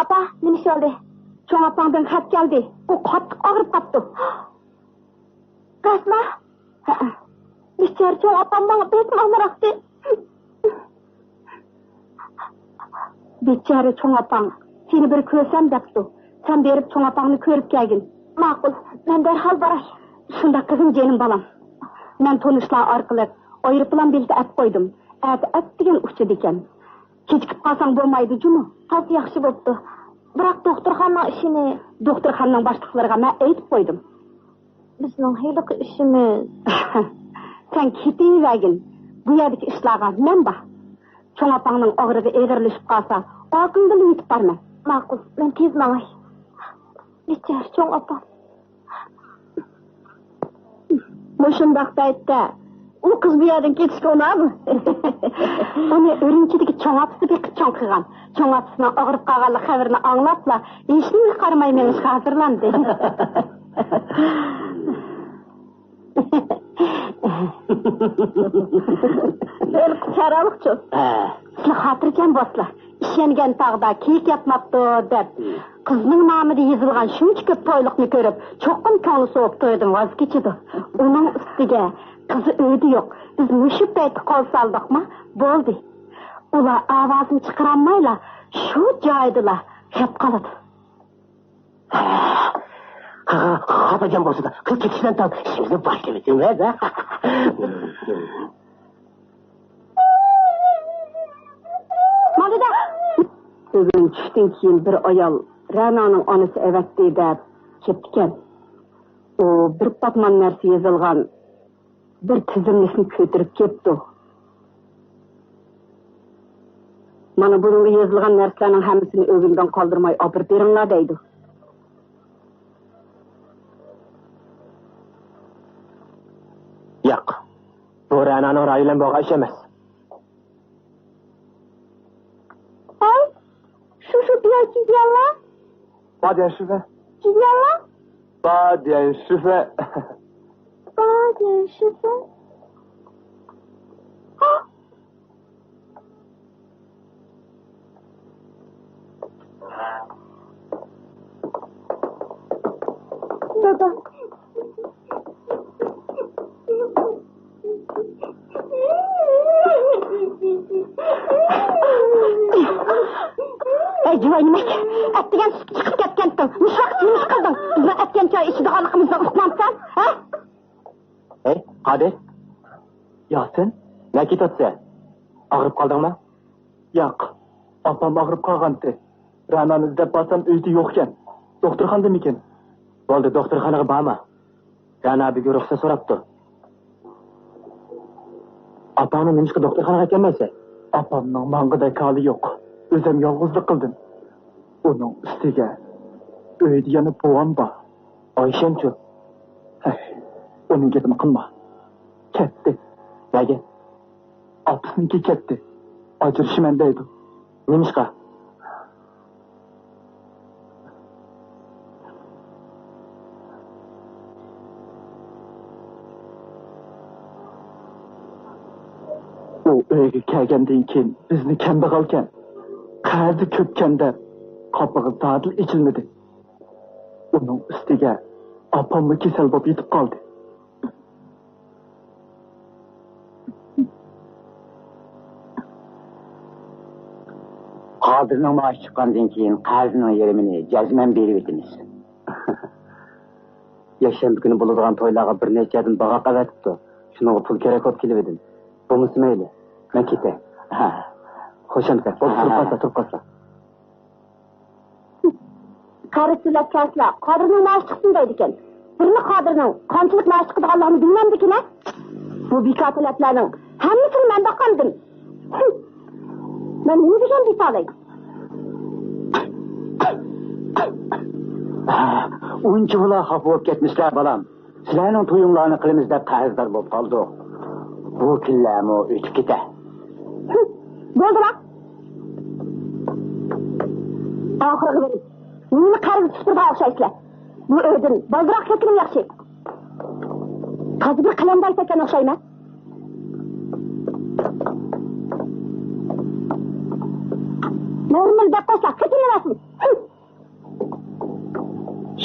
Apa, nima bo'ldi? Cho'ng opangdan xat keldi. U qattiq og'rib qopti. Rasma? Bechora cho'ng opam menga besim og'raqdi. Bechora cho'ng opang seni bir ko'rsam debdi. Sen berib cho'ng opangni ko'rib kelgin. Ma'qul, men darhol boray. Shunda qizim jenim balam. Men tanishlar orqali aeroplan bileti olib qo'ydim. At degan uchdi ekan. Kechikib qolsang bo'lmaydi jumi. Hozir yaxshi bo'pti. Biroq doktorxonaning ishini doktorxonaning boshliqlariga men aytib qo'ydim. Bizning haliqi ishimiz. Sen ketivergin. Bu yerdeki işlarga men bak. Çoğ apağının ağrığı eğirleşip kalsa, akıllı yitip barma. Makul, ben tez mağay. Geçer, çoğ apağım. Moşundakta etti. O kız bir yerden geçti ona mı? Onu örümçedeki çoğ apısı bir kıçan kıgan. Çoğ apısına ağırıp kağalı haberini anlatla. Eşini karmaymanız hazırlandı. Öyle çaralıkçı. Sizler hatırken baslar. İşengen tağda keyik yapmaptı dep. Kızının namıda yazılgan şunç köp toylukunu görüp çoğun konu soğuk toydum vazgeçidi. Onun üstüge kızı öydü yok. Biz müşüp beyti kol saldık mı? Boldu. Ula avazını çıkaranmayla şu caydılar. Hep kaladı. Kapacağım olsa da kız ketişten tam şimdi başlamışsın ve de. Malida. Bugün düştün keyin bir ayal Rana'nın anısı evet deyip kettiken. O bir patman nersi yazılgan bir tizimlisini kötürüp ketdi. Mana bunun yazılgan nerslerinin hemsini ögünden kaldırmay apır berinler deydi. Yok. Bu Rana'nın rayıyla boğa işemez. Ay, şu diyor çiziyorlar. Badiyen şüphe. Çiziyorlar. Badiyen şüphe. Badiyen şüphe. Ha? Dada. Ey cüvaynimek, ettigen çıkıp ketkentin, müşak suymuş kıldın. Bizden etken çay içidi halıkımızda ıslansan, ha? Hey, hadi. Yasin, ne git ötse? Ağırıp kaldın mı? Yok. Apam ağırıp kalgandı. Rana'nı izlep barsam öydü yokken. Doktorxanda miken? Oldu, doktorxanaga barma. Rana bir ruhsat soraptı. Apamın nemishqa doktorxanaga kelmaysa? Apamның mangıday kali yok. Özüm yalğızlık kıldım. Onun üstüge öydü yanıp boğan ba. Ayşemçu. Onun getimi kılma. Ketdi. Nege? Apısınki ketdi. Acırışı mendeydi. Nemishqa? O öyle kelgenden keyin bizni kambag'alkan, qarzi ko'pkanda qopig'i dadil ichilmadi. Uning ustiga opamni kasal bo'lib yetib qoldi. Qadirning maaşı chiqqandan keyin qarzining yerimini jazman berib etamiz. Yakshanba kuni bo'ladigan to'ylarga bir nechadan baqa qavatibdi. Shuning pul kerak bo'lib kelib edim. Bunisi mayli. Men ketay. Xo'shamsa, turib qolsa. Qarı tülakaslar, Qadirning maaşı chiqsin deydi ekan. Birini Qadirning qanchalik maaşı chiqadiganligini bilmamdikin, ha? Bu bekatlarning hammasini men boqamdim. Men nima degan detalay? Uncha ular xafa bo'lib ketmishlar bolam. Sizlarning to'yinglarni qilamiz deb qarzdor bo'lib qoldik. Bu kunlarmi o'tib ketadi. Bo'ldi bak. Oxirgi berib. Nima qarz tushtirib o'xshaysizlar. Bu o'ydin bozroq ketkim yaxshi. Hozir bir qalamda aytgan o'xshayman. Normal deb qo'ysa ketilmasin.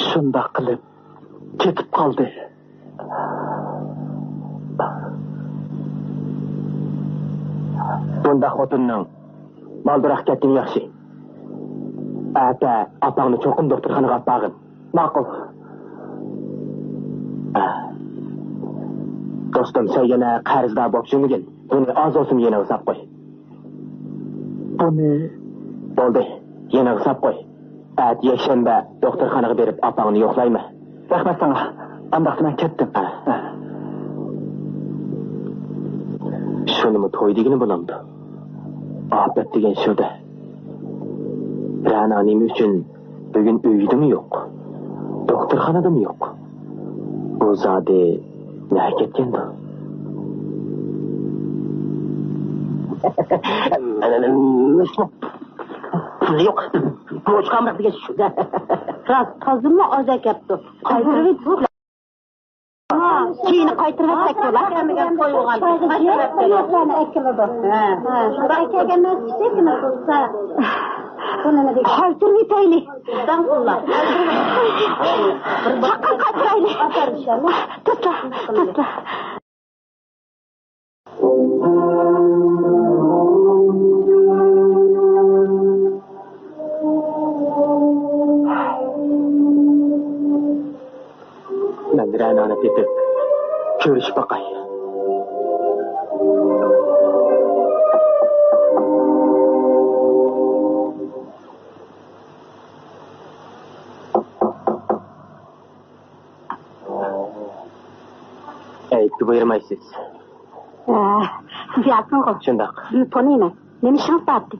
Shunda qilib ketib qoldi. Bunda xotinning maldiroq ketgani yaxshi. Ata, opangni cho'qim doktorxonaga olib borgin. Ma'qul. Do'stim, sen yana qarzdor bo'lib shungin. Buni azosini yana hisob qo'y. Buni Bo'ldi, yana hisob qo'y. At yakshanba doktorxonaga berib opangni yo'qlaymi? rahmat sana. Andaqda men ketdim. Şunu mu toy degini bulamdı? Afet degen şurada. Rana nemi üçün bugün uyudu mu yok? Doktorxanada mı yok? Bu zade ne ketkendi? Yok. Bu çıkamaz bir şurada. Rast kazın mı acak yaptı? Kaytırıp et bu. Kiyini kaytırıp etsek yolar. Gelmegen koyuğan. Ayaklarını ekildi. Şuraya gelmez bir şey ki nasıl olsa. Kaytırıp eteyli. Dan kullan. Çakal kaytıraylı. Atar inşallah. Tıkla. Ben Rana'na tetip görüşüp bakay. Eytki buyurmaysiz. Siz yaksın kol. Şundak. Sizni tanıyman. Nemi şans dağıttı.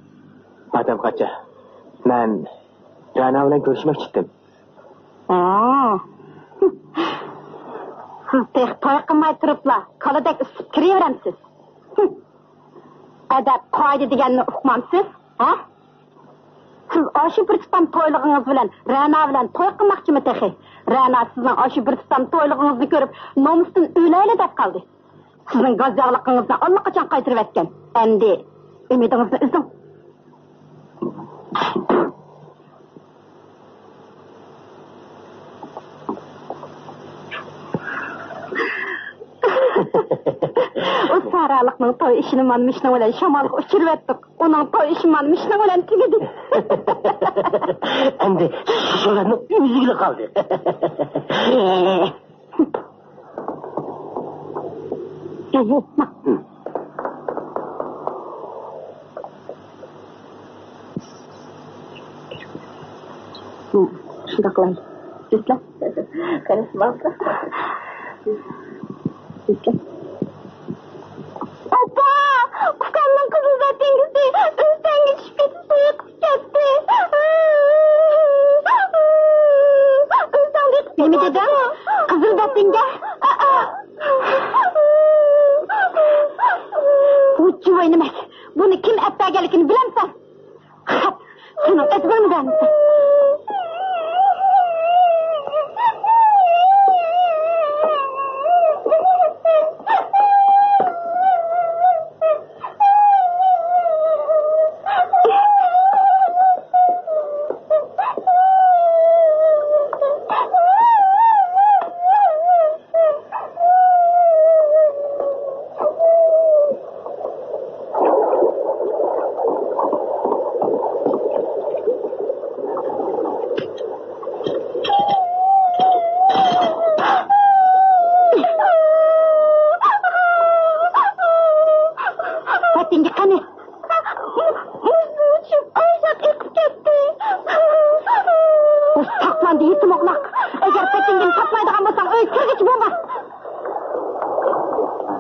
Madem kaça. Ben Rana bilen görüşmek istedim. Siz pek toy qilmay turiblar. Kaladek isib kiraveramiz. Adab qoida deganni uqmamsiz, ha? Siz aşı bir tutam toylig'ingiz bilan Rana bilan toy qilmoqchimi texi? Rana sizning aşı bir tutam toylig'ingizni ko'rib, nomusdan o'layli deb qoldi. Sizning gazjog'ligingizni allaqachon qaytirib etgan. Endi umidingizni uzing. O saralıqның toy işini manmışna bilan şamalga uçurup etdik. Onun toy işi manmışna bilan tugedi. Endi şularni üzügülü kaldı. Şunda qilay. Sizlar. Qarashmoqda. Sizlar. Opa! Ukamın kızı zaten gitti. Üstten geçip gitti. Suya gitti. Üstten gitti. Ne dedim? Kızıl zaten gel. Bu cüvayın emek. Bunu kim ettiğerlikini bilemsen. Şunun etmeni mi vermişsin?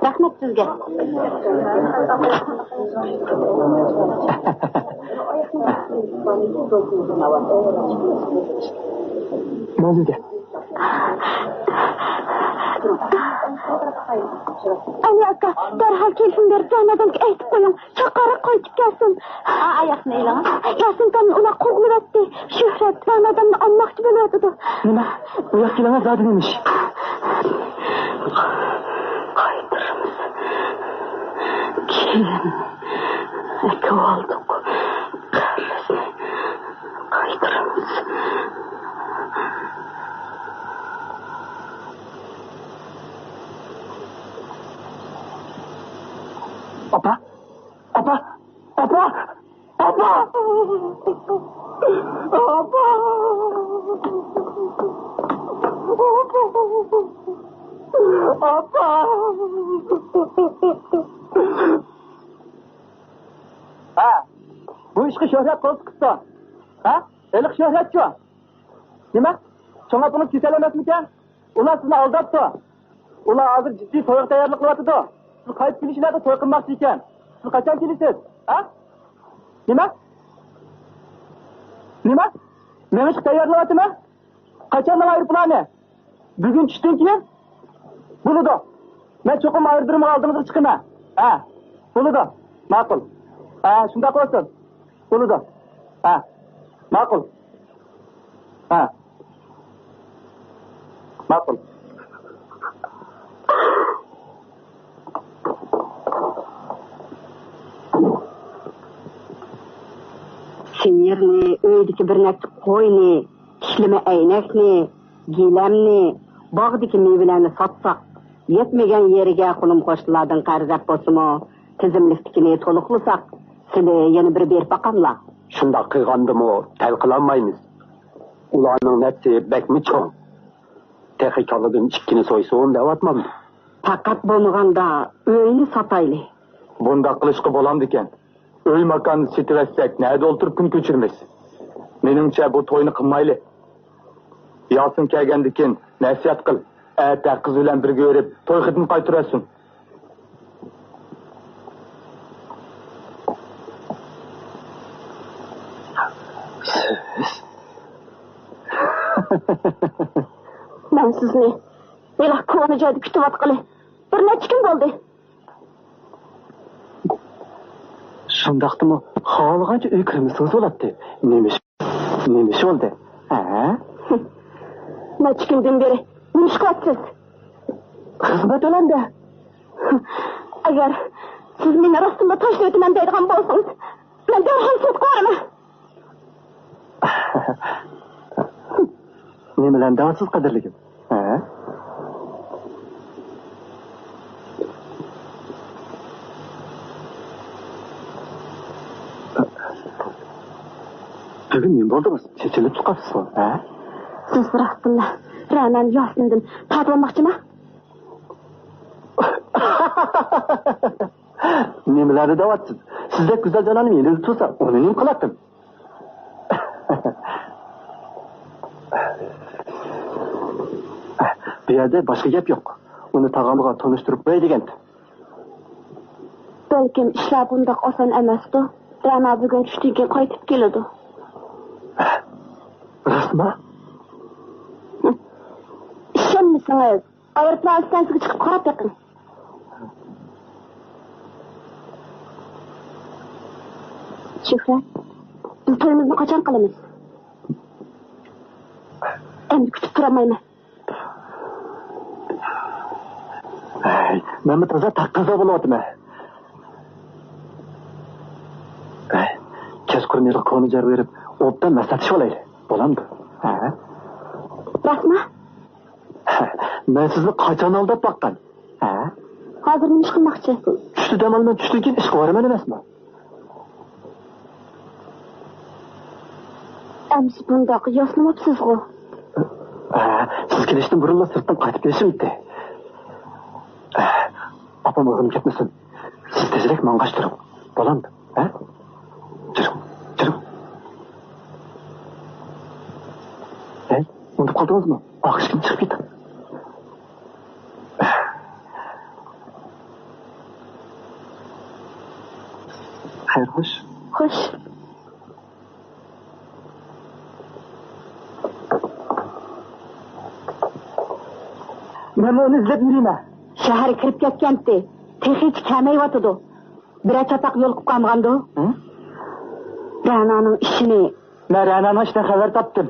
Rahmet sizge. Ne oldu ki? Ali aka, derhal kelsin berip Ranadan aytib qo'ying. Chaqara qaytib kelsin. Ayaqni eylama. Yasindan ular qo'g'lib etdi. Shuhrat Ranadan olmoqchi bo'lyapti. Nima? Bu yoqqilarga zodi nemish? Qaytiramiz. Keyin aka oldik. Qaytiramiz. Apa? Apa? Apa? Apa? Apa? Apa? Ha? Bu ishga Shuhrat qo'l chiqdi. Ha? Eliq Shuhratchi. Nima? Cho'ng'atimiz kasal emasmikan? Ular sizni aldabdi. Ular hozir jiddiy to'y tayyorlik qilyapti. Siz qayıp kelişlerde toy qilmoqchi ekan. Siz qachon kelasiz? Ha? Nima? Nima? Men ish tayyorlayapman. Qachondan aeroplani? Bugun tushdan keyin? Bo'ladi. Men cho'qim aerodromga oldingizga chiqaman. Ha. Bo'ladi. Ma'qul. Ha, shunda qo'ysin. Bo'ladi. Ha. Ma'qul. Ha. Ma'qul. Sinirni, uydaki bir nechta qo'yni, ishlama aynakni, gilamni, bog'dagi mevlarni sotsak, yetmagan yeriga qo'lim qo'shlardan qarzab bo'lsimi, tizimliknikini to'liqlasak, sizlar yana bir berib baqamlar. Shundoq qilgandimi, tal qilolmaymiz. Ularning nafsi bakmi cho'ng. Texnikaladan ikkini so'ysin deyapman. Faqat bo'lmaganda uyni sotayli. Bunda qilishga bo'lamdi ekan. Uy makonni setib nada o'ltirib kun kechirmiz. Meningcha bu to'yni qilmayli. Yosin kelgandan keyin nasihat qil. Ata qiz bilan birga yurib, to'y xidmini qaytarasin. Men sizni mela ko'ni joyda kutib atqili. Bir necha kun bo'ldi. Shundaqdimi? Xohlagancha uy kirmisiz bo'ladi. Nemish bo'ldi? Ha? Necha kundan beri nish qilyapsiz? Xizmat olanda. Agar siz meni rostimda tashlab o'taman deydigan bo'lsangiz, men darhol sud qo'raman. Ne bilan davsiz qadrligim? Ha? Bugun men bo'ldingiz, chechilib chiqapsiz, ha? Siz rostilla Ranan Yosmindan tatolmoqchimi? Nimalarni da'vatsiz? Sizda go'zal jonani meni tutsa, uni nim qiladim. Bu yerda boshqa gap yo'q. Uni tag'amga tanishtirib qo'y degan. Balkim ishlar bundoq oson emasdi. Rana bugun tushdan qaytib keladi. Rasma? Ishonmasangiz, aeroplan stansiyasiga chiqib qarab yiqing. Shuhrat, biz to'yimizni qachon qilamiz? Endi kutib turamayman. Men toza taqqiza bo'lyapman. Kech ko'rmaylik koni jar berib, obdan maslahatcha olaylik. Bo'lamdi? Ha? Rasma? Men sizni qachon aldab boqqan? Ha? Hozir nima ish qilmoqchi? Tushdi damalman, tushdan keyin ish qilaman emasmi? Amsi bundoq yoslamabsiz-ku. Siz kelishdan burunla sirtdan qaytib kelishim bitti. Apam o'g'lim ketmasin. Siz tezroq mang'ashtirib. Bo'lamdi? Ha? Jirim. Unutib qoldingizmi? Oqishkim chiqib ketdi. Xayr, xo'sh. Xo'sh. Men uni izlab yurayman. Shaharga kirib ketgandi. Texnik kamayotdi. Bir chatoq yo'l qilib qolgandi. Rananing ishini. Men Rananing ishidan xabar topdim.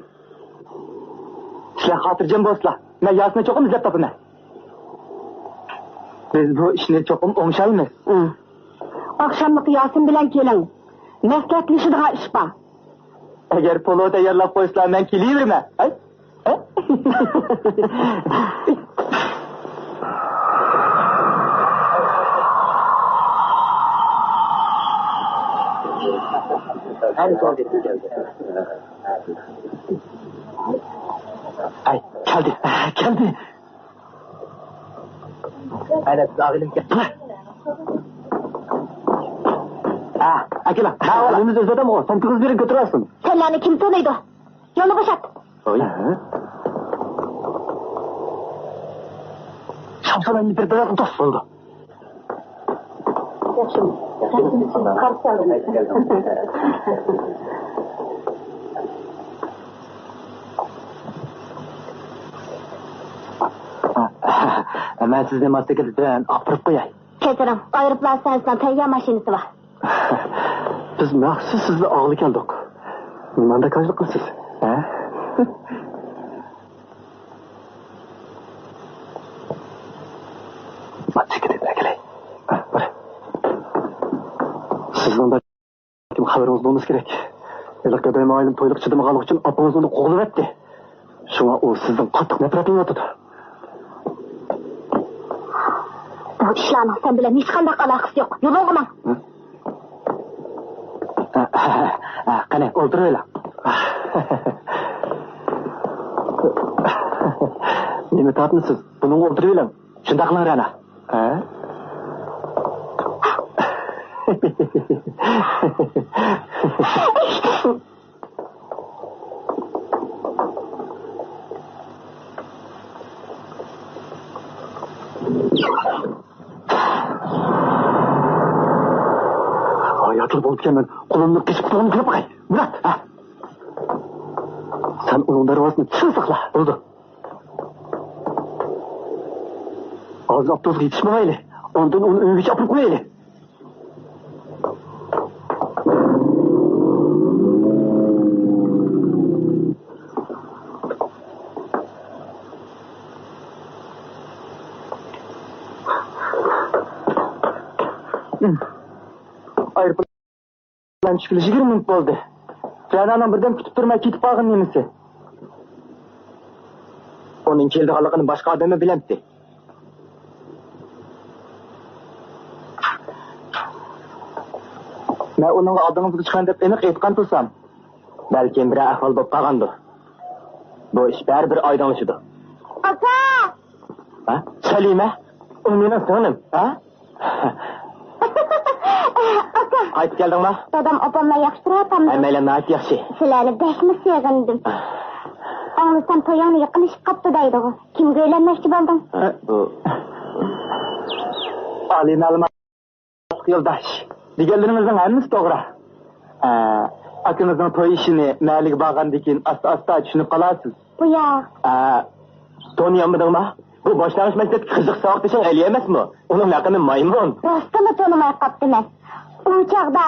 Sizlar xotirjam bo'lsizlar. Men Yosni cho'qim izlab topaman. Biz bu ishni cho'qim o'ngshaymiz. Oqshomlik Yosin bilan keling. Maslahatlashadigan ish bor. Agar polo tayyorlab qo'ysizlar, men kelaverman. Keldi. Ana dağılım geldi. Akila, önümüzde özledim o. Sen kız biri götürürsün. Senlarni kim tanıydı? Yolu boşalt. Şamsalan'ın bir bırakın dost oldu. Yaxshi. Qarshi oling. Men sizni motosikletdan opirib qo'yay. Kechiring, aeroplan stansiyadan tayyor mashinasi bor. Biz maxsus sizni og'li keldik. Nimanda qanday qilsiz? Ha? Motosikletdan kelay. Bir. Sizdan da kim xabarimiz bo'lmasa kerak. Elakada oilam to'yliq chidamaganlik uchun opangiz uni qo'g'lab etdi. Shunga u sizdan qattiq nafratingiz yotadi. Bu ishlarning sen bilan hech qanday aloqasi yo'q. Yo'log'man. Qani, o'ltiraylar. Nima tortmisiz? Buni o'ltiraylar. Shunday qilar ana. Ha? Hayatlı bolup gelmen, kolumda kesip kulağını kırıp bakay. Murat, ha? Sen onun darvasını çıl sakla, oldu. Ağzı aptozga yetişmemeyle, ondan onu önüne çapıp koyayla. Ayrıpılan çıkılı 20 minut oldu. Cananam birden kütüp durmay ketip kalgın nemesi. Onun keldi kalıqını başka adamı bilemdi. Ben onun adını çıkan dep enik etkan tursam. Belki bir ahval bop kalgandı. Bu iş bir aydan işidir. Aka! Ha? Salime? O menin sığınım, ha? Aka! Qayıp geldin mi? Dadam opamla yaxşıratamdı. Emeyle naat yaxşı. Sizlerle bekmi sevgindim. Anlasam toyağını yıkılışıp kaptı daydı o. Kim göylenmekçi buldun? Bu... Alin alma... Yıldaş. Digellerimizin hemmisi doğru. Akınızın toy işini melik bağın dikin asta düşünüp kalasız. Bu ya. Tanıyamadın mı? Bu başlangıç meslek kızık sağlık dışın eleyemez mi? Onun lakını maymun. Rastımı tanımaya kaptı ben. O çağda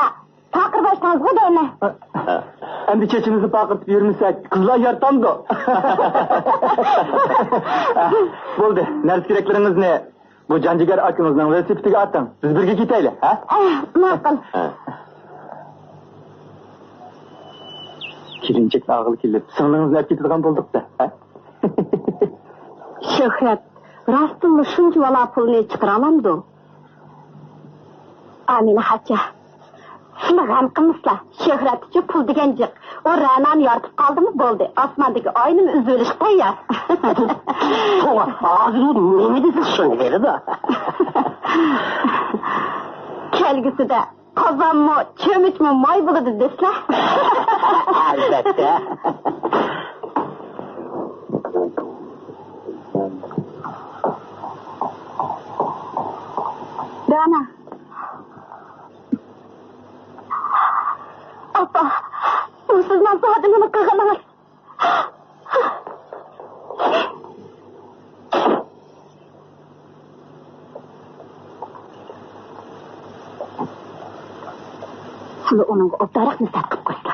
takır başlanız mı değil mi? Hem bir çeçimizi pakırtıp yürümüşsek kızlar yartandı. Buldu. Nerede gerekleriniz ne? Bu cancigar akınızdan reseptigi atın. Biz birge giteyle. Makul. Kilincek ağıl kilip. Sınırınızın hep getirgan bulduk da. Şöhret, rastımı şunca vala pulunu çıkıralamdı. Amine Haça. Şunu gam kımısla. Şöhret için pul digencik. O rananı yartıp kaldı mı boldu. Asmandaki aynı üzülüş koyar. Soğuk ağzını ne desin şunu verir de. Kelgisi de kazan mı, çömüç mü, may buladı desle. Elbette. Rana. Apa, bu siz nasıl adını kırgınız? Şimdi onun obdarak mı sakıp koysa?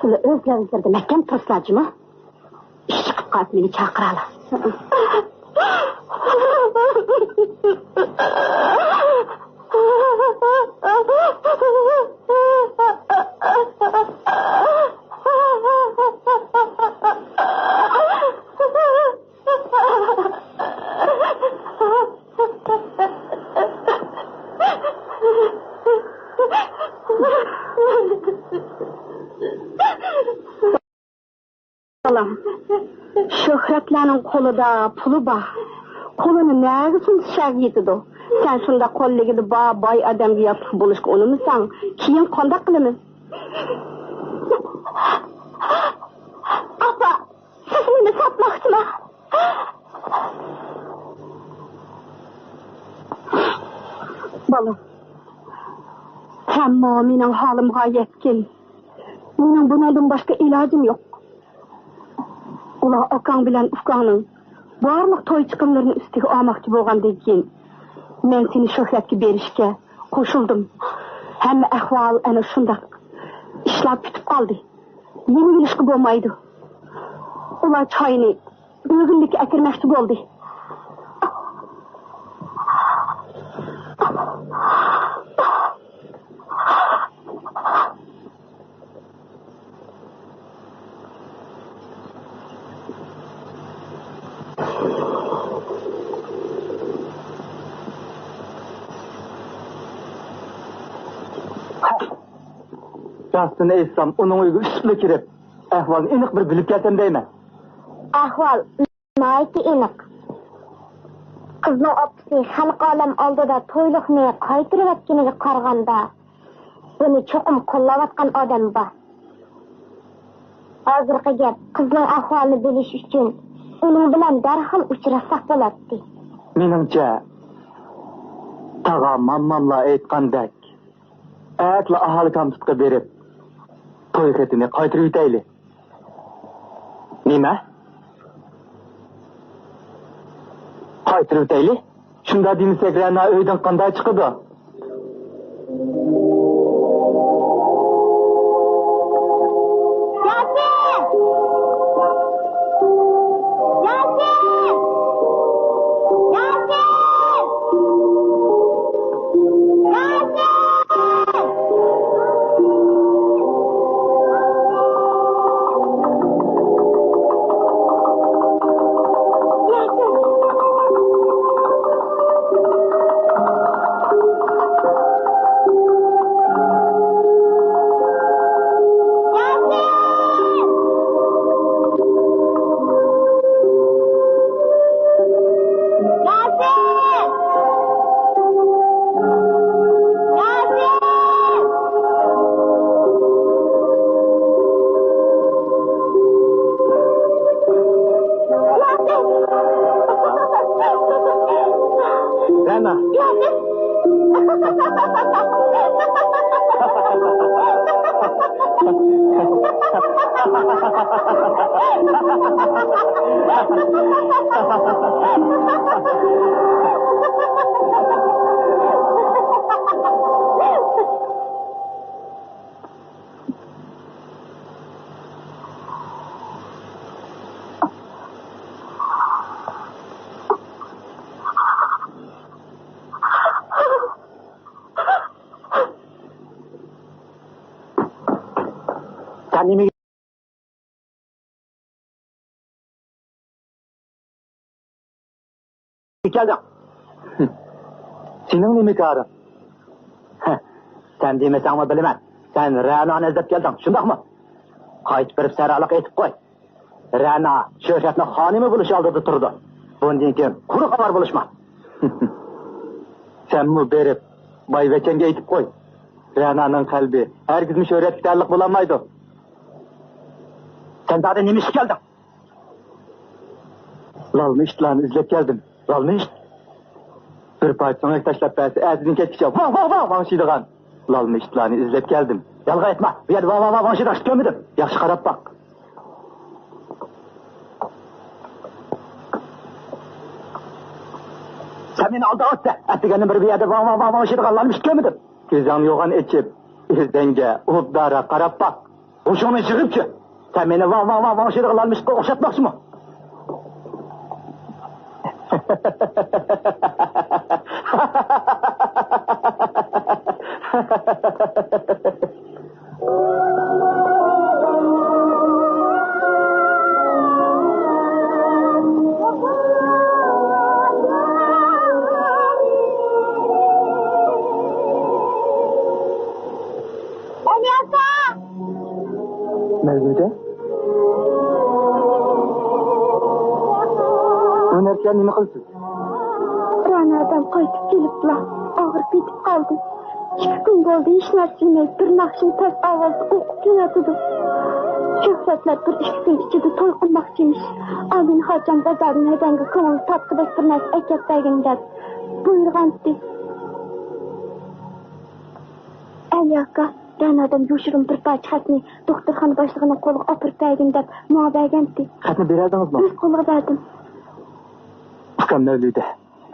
Şimdi özlerinizde mehkem toslacı mı? İş çıkıp kalp beni çakıralar. Şöhretlerin kolu da pulu ba. Kolunu neresin dışarı yetidu. Sen şunda kollegini ba bay adam gibi yapıp buluşk onu mu sen? Kiyin kondak kılımız? Apa, siz beni satmaksın ha? Balım. Hem mening halimga yetkin. Mening bundan başka ilacım yok. Ular akang bilen ufkanın barliq toy chiqimlarini ustiga olmoqchi bo'lgandan keyin men seni shohratga berishga qo'shildim. Hamma ahvol ana shundoq ishlab bitib qoldi. Yeni bilishga bo'lmaydi. Ular choyni o'g'illikka akirmoqchi bo'ldi. Rastını etsem, onun uygu üstüne kirip, ahvalını iniq bir bilip gelsem deyme. Ahval nayki iniq. Qizning opisi xalq olam oldida to'yliqni qaytirayotganiga qaraganda, buni cho'qim qo'llayotgan odam bor. Hozirgi gap qizning ahvolini bilish uchun uning bilan darhol uchrasak bo'ladi. Meningcha, tag'a mammamla aytgandek, atla aholi komitetiga berib, to'y xetini qaytirib yutayli. Nima? Qaytirib yutayli? Shunda demasak, Ra'no uydan qanday chiqadi? Geldin. Senin nemi karın? Sen demesen mi bilemem. Sen Ra'na'nı izlep geldin. Şundak mı? Qayt berip saraliq etip koy. Ra'na şöhretni xonimi bo'lish oldida turdi. Bundan keyin quruq xabar bo'lishma. Sen mi berip boyvachanga aytib qo'y. Ra'naning qalbi hargizmi şöhretga taalluq bo'lolmaydi. Sen daha nima ish kelding? Lalni ishlarni izlab keldim. Lalmış. Bir parçanı taşlap verse, azizin ketkiçe, vav, vanşıydıgan. Lalmışlarını izlep geldim. Yalga etme, bir yer vav, vanşıydı açık görmedim. Yaxşı qarab bak. Sen beni aldı atsa, ettigenin bir yerde vav, vanşıydıgan lalmış görmedim. Gözden yoğan etçip, izdenge, ulupdara qarab bak. Hoşuna çıkıp ki, sen beni vav, vanşıydıgan lalmışka okşatmaksın mı? Mevlüde? Önerken nima qilsiz? Ra'nodan qaytib kelibdilar. Og'ir ketib qoldi. 2 kun bo'ldi, hech narsa yemay, bir naqshni past ovozda o'qib kelayotdi. Shohratlar bir 2 kun ichida to'y qilmoqchiymish. Oldin xocham bozorni haydanga ko'ngil topqidek bir narsa aytib bergan deb buyurgandi. Aliyaka, Ranadan yoşurum bir parça xatni doktorxona boshlig'ining qo'liga opirib bergin deb muoberganti. Xatni berardingizmi? O'z qo'liga berdim. Ukam Mavluda,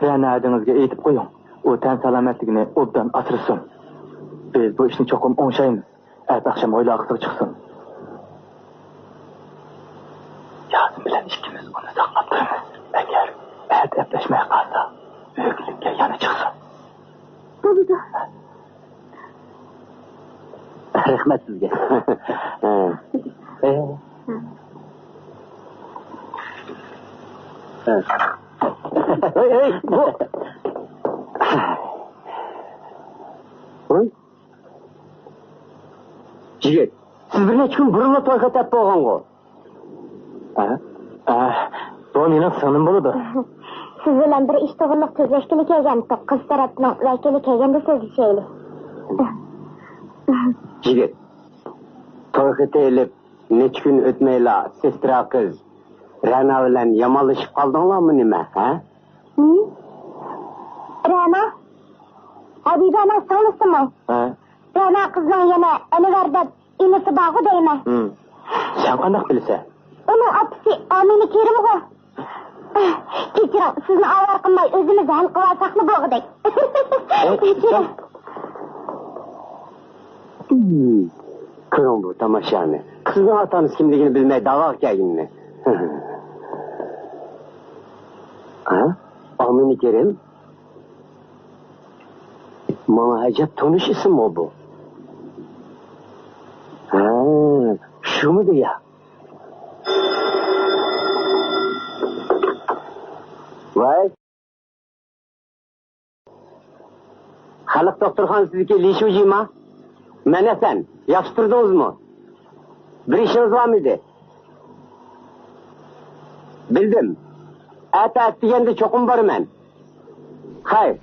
Rana adingizga aytib qo'ying. U tan salomatligini obdan asrasin. Biz bu ishni cho'qim o'ngshaymiz. Erta akşam oylaqisiga chiqsin. Yazım bilan ikkimiz uni saqlab turamiz. Agar gaplashmay qolsa, o'g'limga yana chiqsin. Bo'ldi. Rahmat sizga. Hey, bu. Oy. Jigit, siz bir necha kun burunla to'yga tap bo'lgan-ku. Bu mening singlim bo'ladi. Siz bilan bir ish to'g'riliq so'zlashgani kelgan, qiz tarafdan vakili kelganda so'zlashaylik. Jigit, to'yga elib necha kun o'tmayla sestra qiz Rana bilan yomonlashib qoldinglarmi nima, ha? Rana? Habibani so'lisimi? Rana qizning yana Anvar deb inisi bog'i deyman. Sen qanday bilasan? Uni otasi Amina Kerimg'u. Kechiring, sizni avvar qilmay o'zimiz hal qilib olsaqmi bo'g'idek. Kechiring. Ko'ring bu tomoshani. Qizning otasi kimligini bilmay da'vo kelganini. Ha? Amina Kerim? Mana ajab tanish ism bu. Ha, shumi deya? Voy. Xalq doktorxonasiga kelishuvjimi? Mana sen, yaxshi turdingizmi? Bir ishingiz bormidi? Bildim. Ata deganda cho'qim borman. Xayr.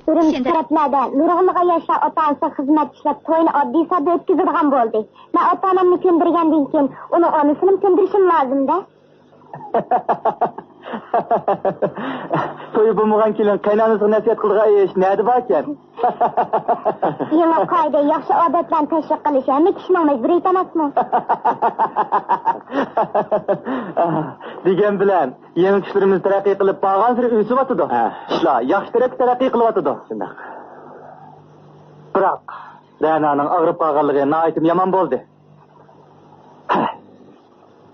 Birim taraflarda nurg'unga yoshlar ota-onasi xizmat ishlab to'yni oddiy sodda o'tkazadigan bo'ldi. Men ota-onamni ko'ndirgandan keyin uni onasini ko'ndirishim lozim-da. To'y bo'lmagan kelin qaynonasiga nasihat qilgan ish nima bor ekan? Yana qoida yaxshi odatlarni tashviq qilish hamma kishining majburiyati emasmi? Degan bilan yangi ishlarimiz taraqqiy qilib borgan sari o'syapti. Ishlar yaxshi taraqqiy qilyapti. Shunday. Biroq Rananing og'rib qolganligi nihoyat yomon bo'ldi.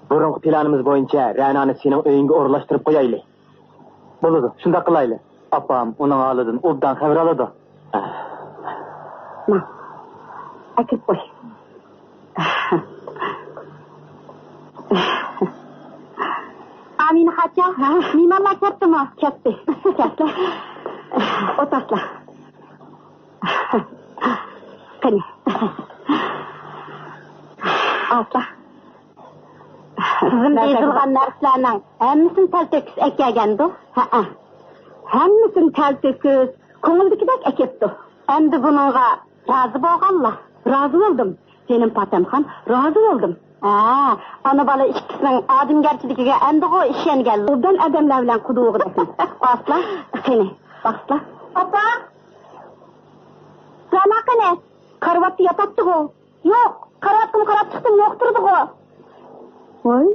Burungi planimiz bo'yicha Ranani sening uyingga o'rlashtirib qo'yaylik. Bo'ladi, shunday qilaylik. Opam uning holidan obdan xabar oladi. Ma. Akib qo'y. Amina xacha, mehmonlar ketdimi? Ketdi. Ketdi. O'taslar. Qani. Asla. Sizin deyilgan narsalarning hammasini taltekis ekkagandu. Ha. Hammasini taltekis ko'ngildagidek ekibdi. Endi buningga rozi bo'lganlar. Rozi bo'ldim. Senin patamxon rozi bo'ldim. Ana bola ikkisining odamgarchiligiga endi o ishongan. Bundan odamlar bilan quduqdasan. Asla, qani, asla. Papa. Sana qani? Qarvatda yotibdi-ku. Yo'q, qarvatdim, qarab chiqdim, yo'q turdi-ku. Voy,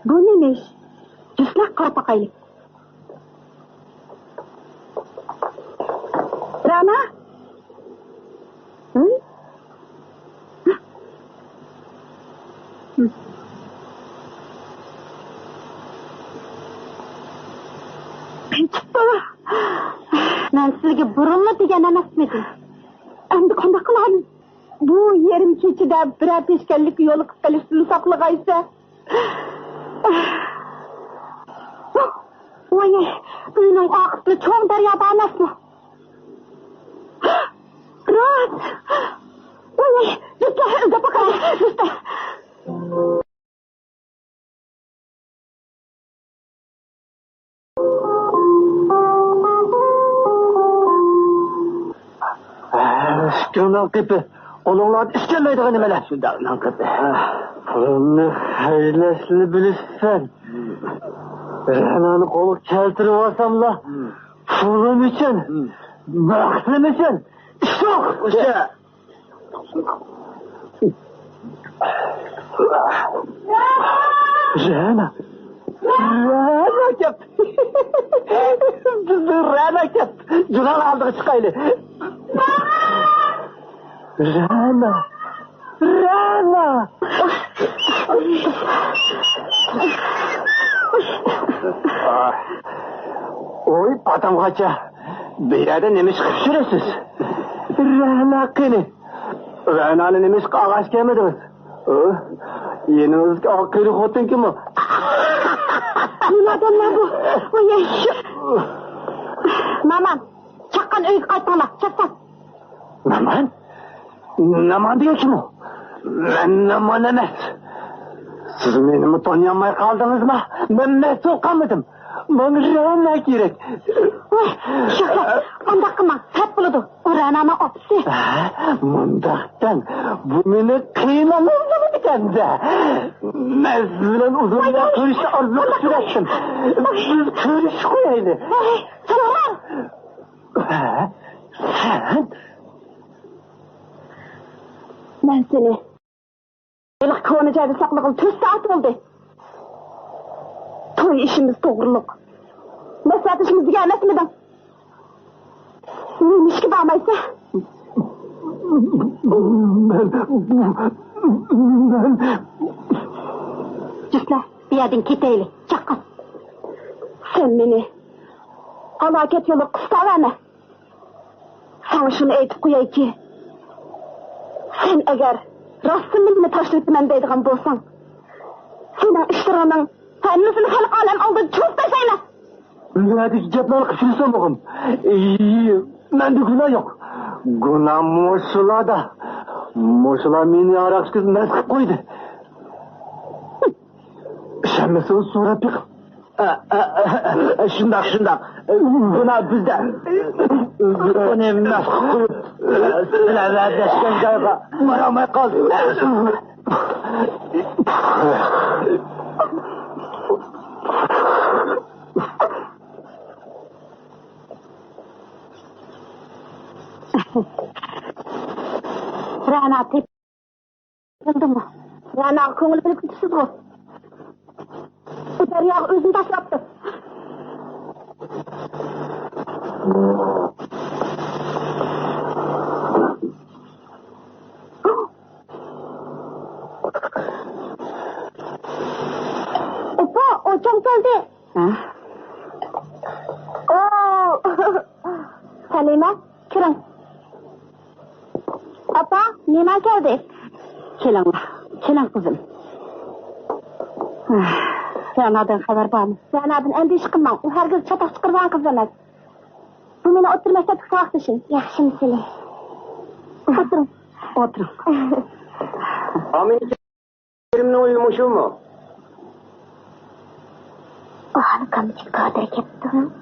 bu nemish? Juslaq qarab baqaylik. Rana? Ben sizga burunla degan emasmidim. Endi qanday qilamiz? Bu yerim kechida biror peshkanlik yo'li qilishni saqlag'aysa. Voy, uyning oqibli cho'ng daryoda emasmi? Rost. Voy, justa, baqay, justa. Şundan qıpı, onunla işkelmeydiğini mele. Şundan qıpı. Pulunu hayırlısını bilirsen. Rana'nı kolu keltirip alsamla, pulum için, baktım için, çok. Uşa, Rana ket. Rana ket. Julan aldığı çıkaylı. Rana. Oy adam kaça. Bir yerde nemiş kışırısız. Rana kını. Rana'nın nemiş ağaç kemediniz. Yeni özgü akıllı hotun ki mi? Nimadan bu? Oy şu. Maman, çakkan öykü kaytmala, çakkan. Naman? Naman diyor ki mi? Ben naman emez. Siz beni tanıyamay kaldınız mı? Ben mesul kalmadım. Bana Rana gerek. Oy, şöyle, ondak kıma, hep buludu. O Rana'ma opsi. Mundaktan, bu beni kıyılamazdı biten de. Mezzilen uzunla körüşte arzak sürettim. Siz körüş koyaydı. Tamam. Sen? Ben seni. Yılıq kıvanacağız saklıqıl 4 saat oldu. Toy işimiz doğruluk. Mesut işimiz gelmesmeden. Neymiş ki bağmaysa? Ben... Cüsle, bir yerden kiteyli, çakkan. Sen beni alaket yolu kısa verme. Sana şunu eytip koyay ki, sen eğer rastımını taşlayıp men deydiğin bolsan, senin iştiranın, hennizini halk alem aldı çok deseyne. Dünyadaki gepler kışırsan oğlum. Ben de günah yok. Günah Moşula da. Moşula beni arak kız meskip koydu. Sen mesela sonra pek... Şundak. Günah bizde. Onu meskip koyup... Silahlar deşken cayga maramay kaldı. Rana tep... Bildi mi? Rana köngül bilip gitisiz o. Bu derya özünü taşlattı. Opa, o çok geldi. Oo. Halime, kirin. Opa, nima geldi? Kelin kızım. Rana'dan haber var mı? Rana'dan endiş kılmam. O herkes çatak çıkırvan kız demez. Bu beni oturmasa tıksak düşün. Yaxşı mesele. Oturun. Amin kerimle uyumuşu mu? O halka mı çıkardı kettim?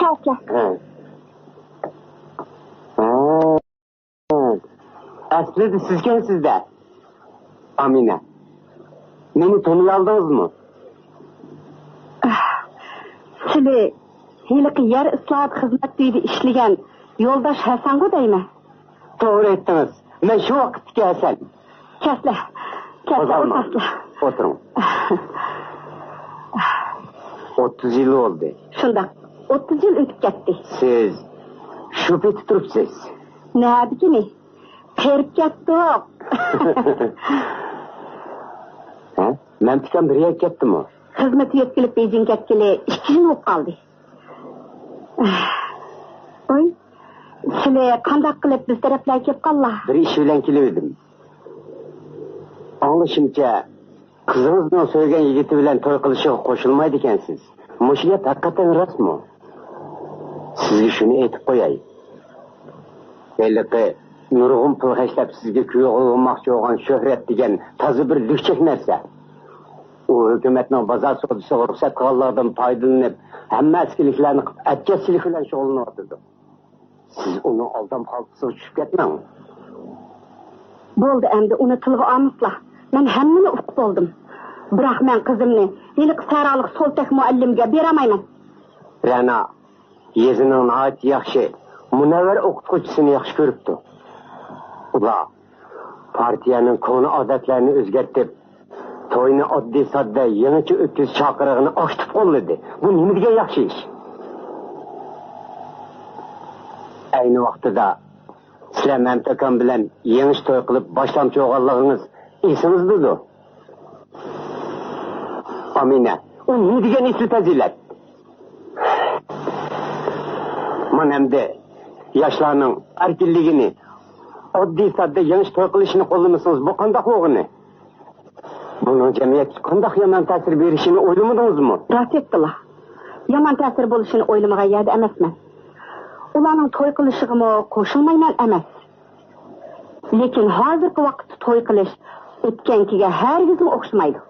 Çok ya. Evet. Aslında sizken sizde. Amine. Beni tanıyaldınız mı? Sizli hiliki yer ıslahat hizmetiydi işleyen yoldaş Hasan deymi? Doğru ettiniz. Ben şu vakitki Hasan. Kesle ortasla. Oturun. 30 yıl oldu. Şundan 30 yıl ötüp gitti. Siz şüphe tuturupsiz. Ne abi ki ne? Perip gitti o. Ben pikan bir yer gittim o. Hizmeti yetkilip Beijing yetkili 2 yıl olup kaldı. Oy. Sizli kandak kılıp biz taraflar kep kalla. Bir iş bilen kilemedim. Anlaşımca kızınızdan söyleyen yigiti bilen toy kılışı koşulmaydı ikensiz. Muşiyet hakikaten rast mı? Sizge şunu etip koyayım. Belli ki nurğun pul heşlep sizge küye olmakçı olan şöhret degen tazı bir lükçek nerse. O hükümetin bazar sodusu ruhsat krallardan paydalanıp hemme eskiliklerini etkesilik bilen şoğlunu oturdu. Siz onu aldam kaltısı düşüp ketmeyin. Boldu emdi unutulgu amısla. Ben hemmini ufuk oldum. Bırak men kızımni. Hilik saralık sol tek muallimge beramayman. Rana, yezinin ait yakşı, Munavvar o'qituvchisini yaxshi ko'ribdi. Ular partiyaning koni odatlarini o'zgartib, to'yni oddiy sodda yangicha o'tkizish chaqirig'ini ochib qo'lladi. Bu nima degan yaxshi ish? Ayni vaqtida sizlar mamtakam bilan yangish to'y qilib boshlamchi o'g'anlig'ingiz esingizda. Amina, u nima degan isli fazilat? Manamda yoshlarning erkinligini oddiy sodda yangish to'y qilishini qo'llamasangiz bu qanday o'g'ini? Buning jamiyatga qanday yomon ta'sir berishini o'ylamadingizmi? Rost aytdilar. Yomon ta'sir bo'lishini o'ylamagan yerda emasman. Ularning to'y qilishig'imi qo'shilmayman emas. Lekin hozirgi vaqtda to'y qilish o'tgankiga hargizmi o'xshamaydi.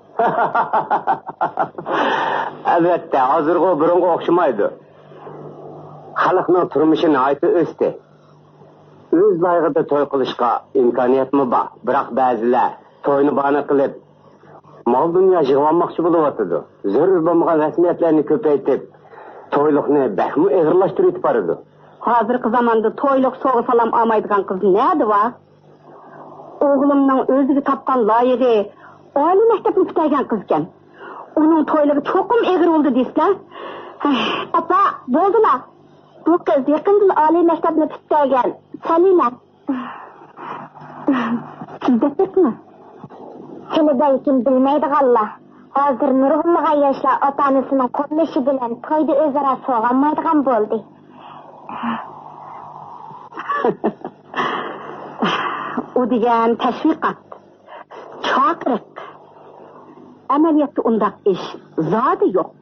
Albatta, hozirgi burunga o'xshamaydi. Xalqning turmushi nihoyatda o'sdi. O'z loyig'ida to'y qilishga imkoniyatmi bor, biroq ba'zilar to'yni bahona qilib mol dunyo yig'olmoqchi bo'lyapti. Zarur bo'lmagan rasmiyatlarni ko'paytirib, to'yliqni bahmi og'irlashtirib boradi. Hozirgi zamonda to'yliq sovg'a salom olmaydigan qiz neda va? O'g'limning o'ziga topgan loyig'i oliy maktabni bitirgan qiz ekan. Uning to'yligi cho'qim egri bo'ldi deysizlar. Opa, bo'ldilar. Bu qiz yaqinda oliy maktabni bitirgan. Salina. Sizda-mi? Seni balkim bilmaydiganlar. Hozir nurg'unlagan yoshlar ota-onasining qo'llashi bilan to'yda o'zaro so'g'anmaydigan bo'ldi. U degan tashviqot, chaqiriq. Amaliyotda undaq ish zodi yo'q.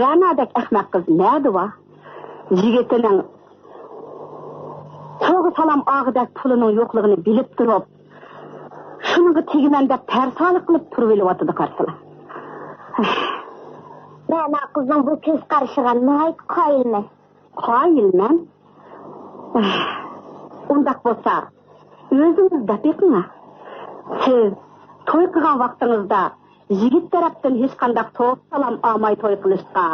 Ra'nodek ahmoq qiz neda va? Yigitining so'g'i salom og'idek pulining yo'qligini bilib turib, shuniga tegiman deb tarsalik qilib turib olyotdi qarsilar. Ra'no qizning bu ko'z qarashiga nihoyat qoyilman. Qoyilman? Undaq bo'lsa, o'zingiz daqiqmi? Siz to'y qilgan vaqtingizda yigit tarafdan hech qanday to'y salom olmay to'y qilishga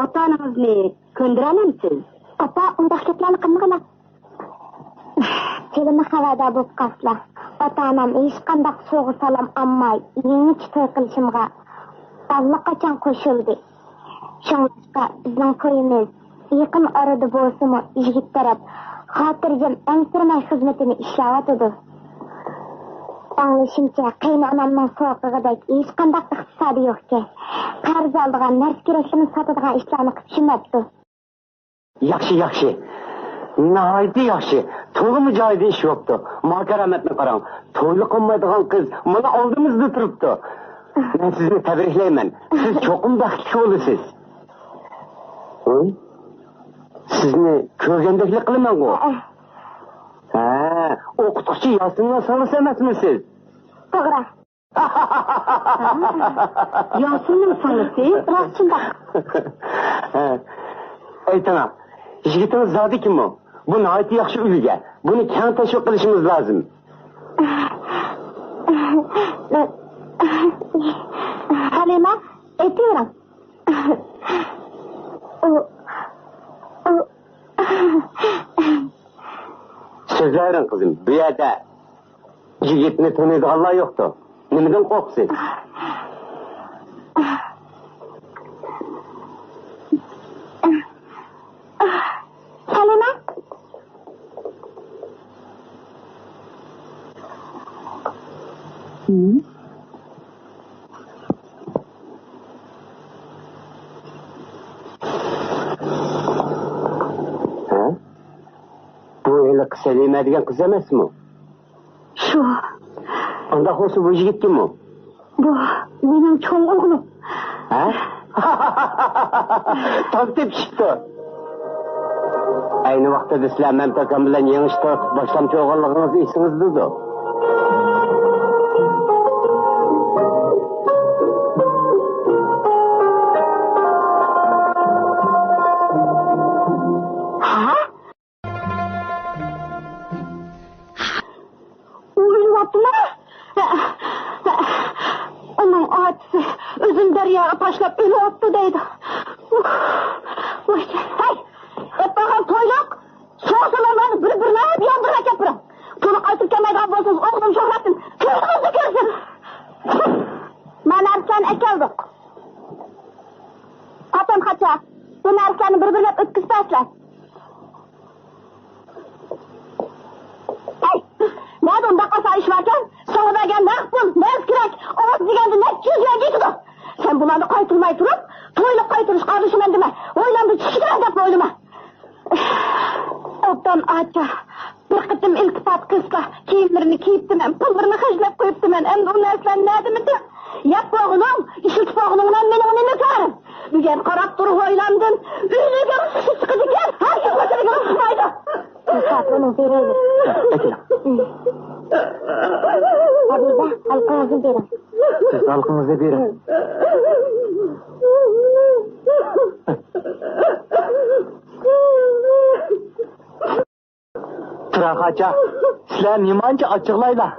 ota-onangizni ko'ndira olamsiz? Opa, undaq gaplarni qilmagan. Kelini xavoda bo'lib qaslar. Ota-onam hech qanday so'g'i salom olmay yangi to'y qilishimga allaqachon qo'shildi. Shunga bizning to'yimiz yaqin orada bo'lsa-mu, yigit taraf xotirjam ansirmay xizmatini ishlayotdi. Anglashimcha, qaynonamning so'qig'idek hech qanday iqtisodi yo'q-ku. Qarz oldigan, narsa kerakligini sotadigan ishlarni qilishmabdi. Yaxshi. Nihoyatda yaxshi. To'g'ri joyda ish yo'qdi. Makaramatni qarang. To'yli qilmaydigan qiz mana oldimizda turibdi. Men sizni tabriklayman. Siz cho'qim baxtli bo'lasiz. Sizni ko'rgandeklik qilaman-ku. O'qituvchi Yosinning solisi emasmisiz? To'g'ri. Yosinning solisi, rostchindaq. Aytana, yigitimiz zodi kim-o? Bu nihoyatda yaxshi uyiga. Buni kang tashviq qilishimiz lozim. Halima, aytaveram. So'zlaring qizim, bu yerda yigitni taniydiganlar yo'qdi. Nimadan qo'rqsiz? Halima? Qisa demaydigan qiz emasmi? Shu. Unda bo'lsa bu yigit kim-o? Bu mening cho'ng o'g'lim. Ha? Topib chiqdi. Ayni vaqtda sizlar mamtakam bilan yangi to'y boshlamchi o'g'illigingiz esingizda-ku. O'zini daryoga tashlab o'lyapti deydi. Voy, hey! To'ylar to'xtam Xacha. Bu narsalarni bir-birlab o'tkazpaslar. Ay, nada unda qasa ish varkan, sog'daga naq pul, naq kerak. Ovoz deganda necha yuz yo'q ketdi. Sen bularni qaytirmay turib, to'ylab qaytirish qarashiman dema. O'ylanib chiqishgan deb o'ylama. Obdan acha. Bir qitim iltifot qilsa, kiyimlarini kiyibdiman, pullarini hajlab qo'yibdiman. Endi u narsalarni nadimidi? Yap o'g'lim, ishit o'g'limdan mening nima ko'rim? Bugun qarab turib o'ylandim. Uyga chiqadigan, har kim o'tiriga chiqmaydi. Fatini beraylik. Habiba, alqozni bering. Siz alqingizni bering. Xacha, sizlar nimancha ochiqlaylar.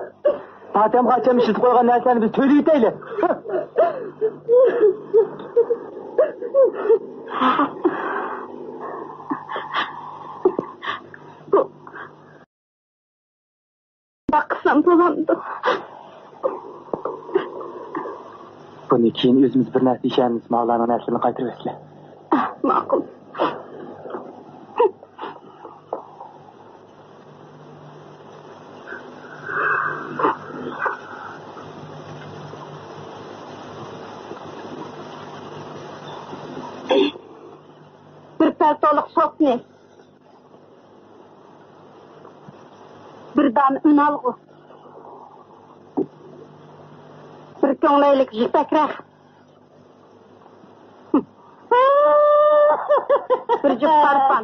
Fatem Xacham ishitib qo'ygan narsalarni biz to'yib yetaylik. Baqsam bo'lamdi. Buni keyin o'zimiz bir narsa ishamiz, Mavlano narsani qaytarib bersizlar. Ma'qul. Bir paltoliq sopni. Bir dam unalg'u. Bir ko'nglaylik jipakroq. Bir jup parfan.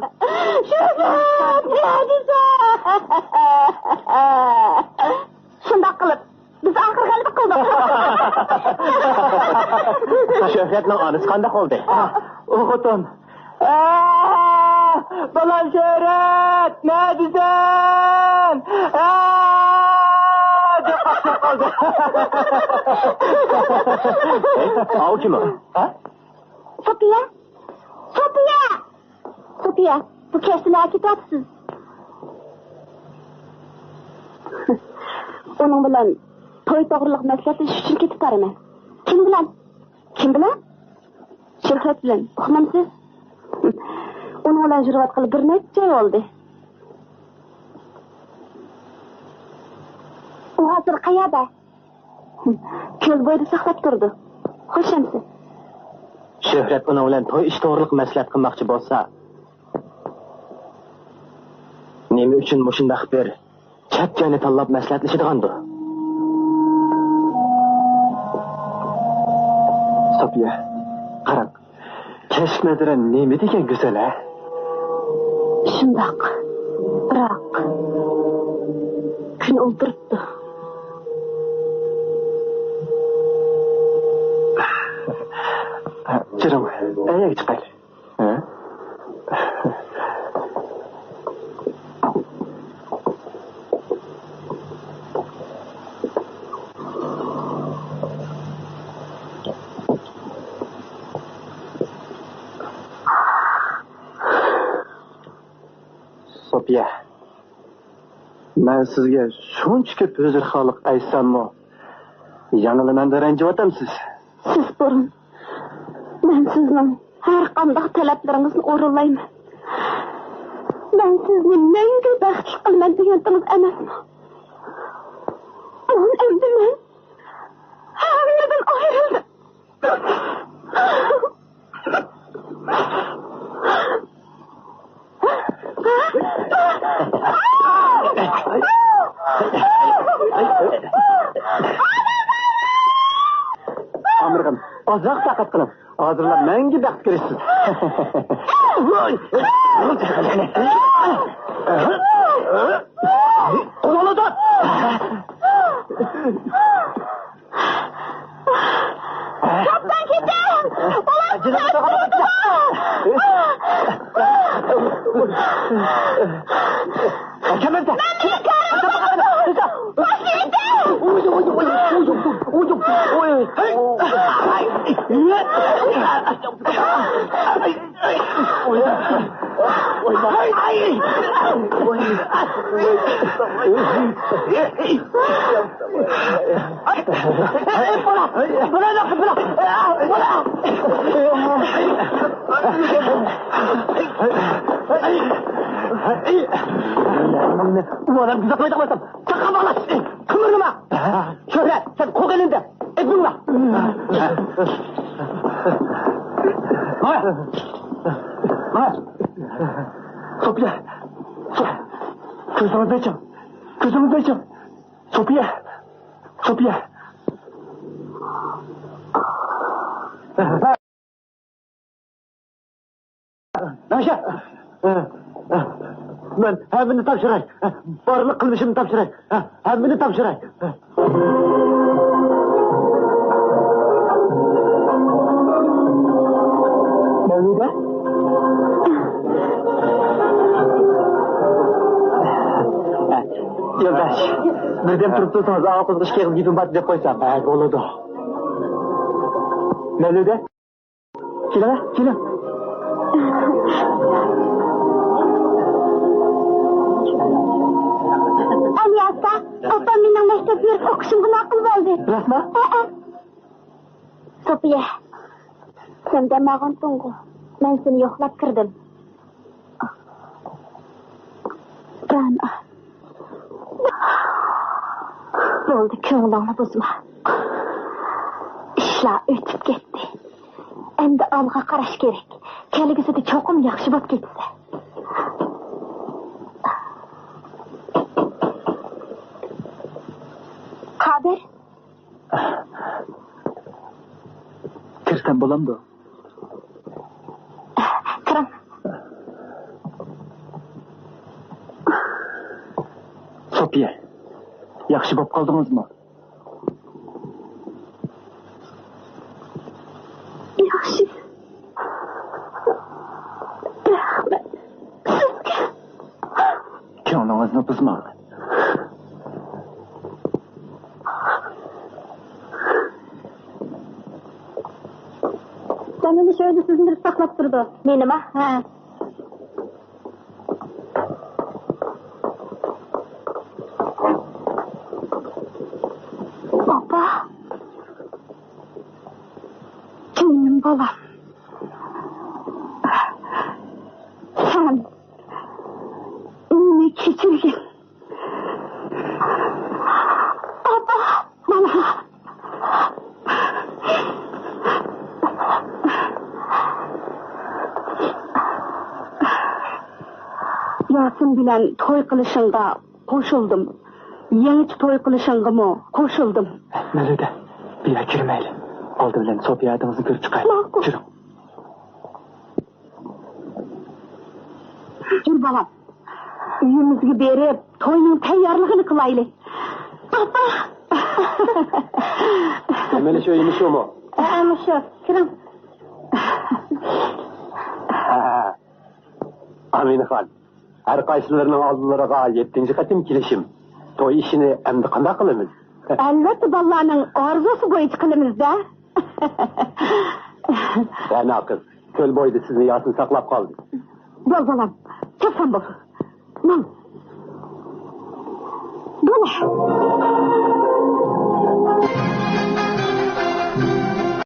Shundoq qilib, biz oxir g'alaba qildik. Shuhratning onasi qanday qoldi? O'g'oton. Balan Shuhrat, ne diyorsun? Deb qoldi. Au kim o? Sofiya. Sofiya. Sofiya, bu kashtalar ketyapsiz. Onun bilan to'y to'g'riliq maslahatlashib uchun ketib boraman. Kim bilan? Kim bilan? Shuhrat bilan. Uqmamsiz? Onun bilan jurvat qilib bir necha yil oldi. U hozir qayerda? Ko'z bo'yida saqlab turdi. Xo'shamsiz? Shuhrat uning bilan to'y ish to'g'riliq maslahat qilmoqchi bo'lsa, nima uchun mushundaq bir chapkani tanlab maslahatlashadigandir? Sofiya, qarang. Kashf nazara nima degan go'zal-a? Shundoq. Biroq kun o'ldiribdi. Jirim, ayaga chiqaylik. Sofiya, men sizga shuncha ko'p huzur-xoliq aytsammi, yaniliman ranjiyotamsiz. Siz burun. Ben sizning har qanday talablaringizni o'rinlayman. Ben sizni menga baxtli qilman deganingiz emasmi? Endi men hammadan ayrildim. Amirg'im, ozroq taqat qiling. Hozirlar menga baxt kirishsiz. Qo'ldan. Kaptan keting! Kamanda. Bu adam güzel koydu koysam. Sakın bağlaş. Kımırma. Şöyle sen kok elinde. Bununla. Maya. Sophia. Gözümü beçim. Gözümü beçim. Sophia. Sophia. Naşa. Ben hemini topşıray. Barlık kılmışımı topşıray. Hemini topşıray. Mevlüde? Yoldaş, birden turup dursanız ağa kızgış kelip gidin bat dep koysam. Boludu. Mevlüde? Kelime, kelime. Aliyasa, opam mening maktab yurib o'qishimga ma'qul bo'ldi. Rasma? Sofiya, sen demag'in to'ng'u. Men seni yo'qlab kirdim. Rana. Bo'ldi, ko'nglimni buzma. Ishlar o'tib ketdi. Endi olg'a qarash kerak. Kelgusida cho'qim yaxshi bo'lib ketsa. Qadir? Kirsam bo'lamdi. Kiram. Sofiya, yaxshi bo'lib qoldingizmi? Yaxshi. Rahmat. Sizga. Ko'nglingizni buzmang. Meni şöyle sizindirib saqlab turdi. Menimi? Ha. Baba. Benim balam. Sen ne keçirgin. Baba. Balam. Yasin bilan to'y qilishingga qo'shildim. Yangi to'y qilishingga qo'shildim. Mevlüde, bir yer kirmeyelim. Oldu bilen Sofiya adımızı görüp çıkayım. Ma'qul. Yürü. Yur balam. Uyimizga berib, to'yning tayyorligini qilaylik. Papa. Hemen şu iyiymiş o mu? Ana shu, kirim. Aminaxon, her qaysilarının aldılarına 7. qatim kelishim. To'y ishini endi qanday qilamiz? Albatta bolalarning orzusi bo'yicha qilamiz-da. Yana qiz, ko'l bo'yida sizni Yasin saqlab qoldi. Bo'l bolam, chapsan bo'l. Mana. Bo'l.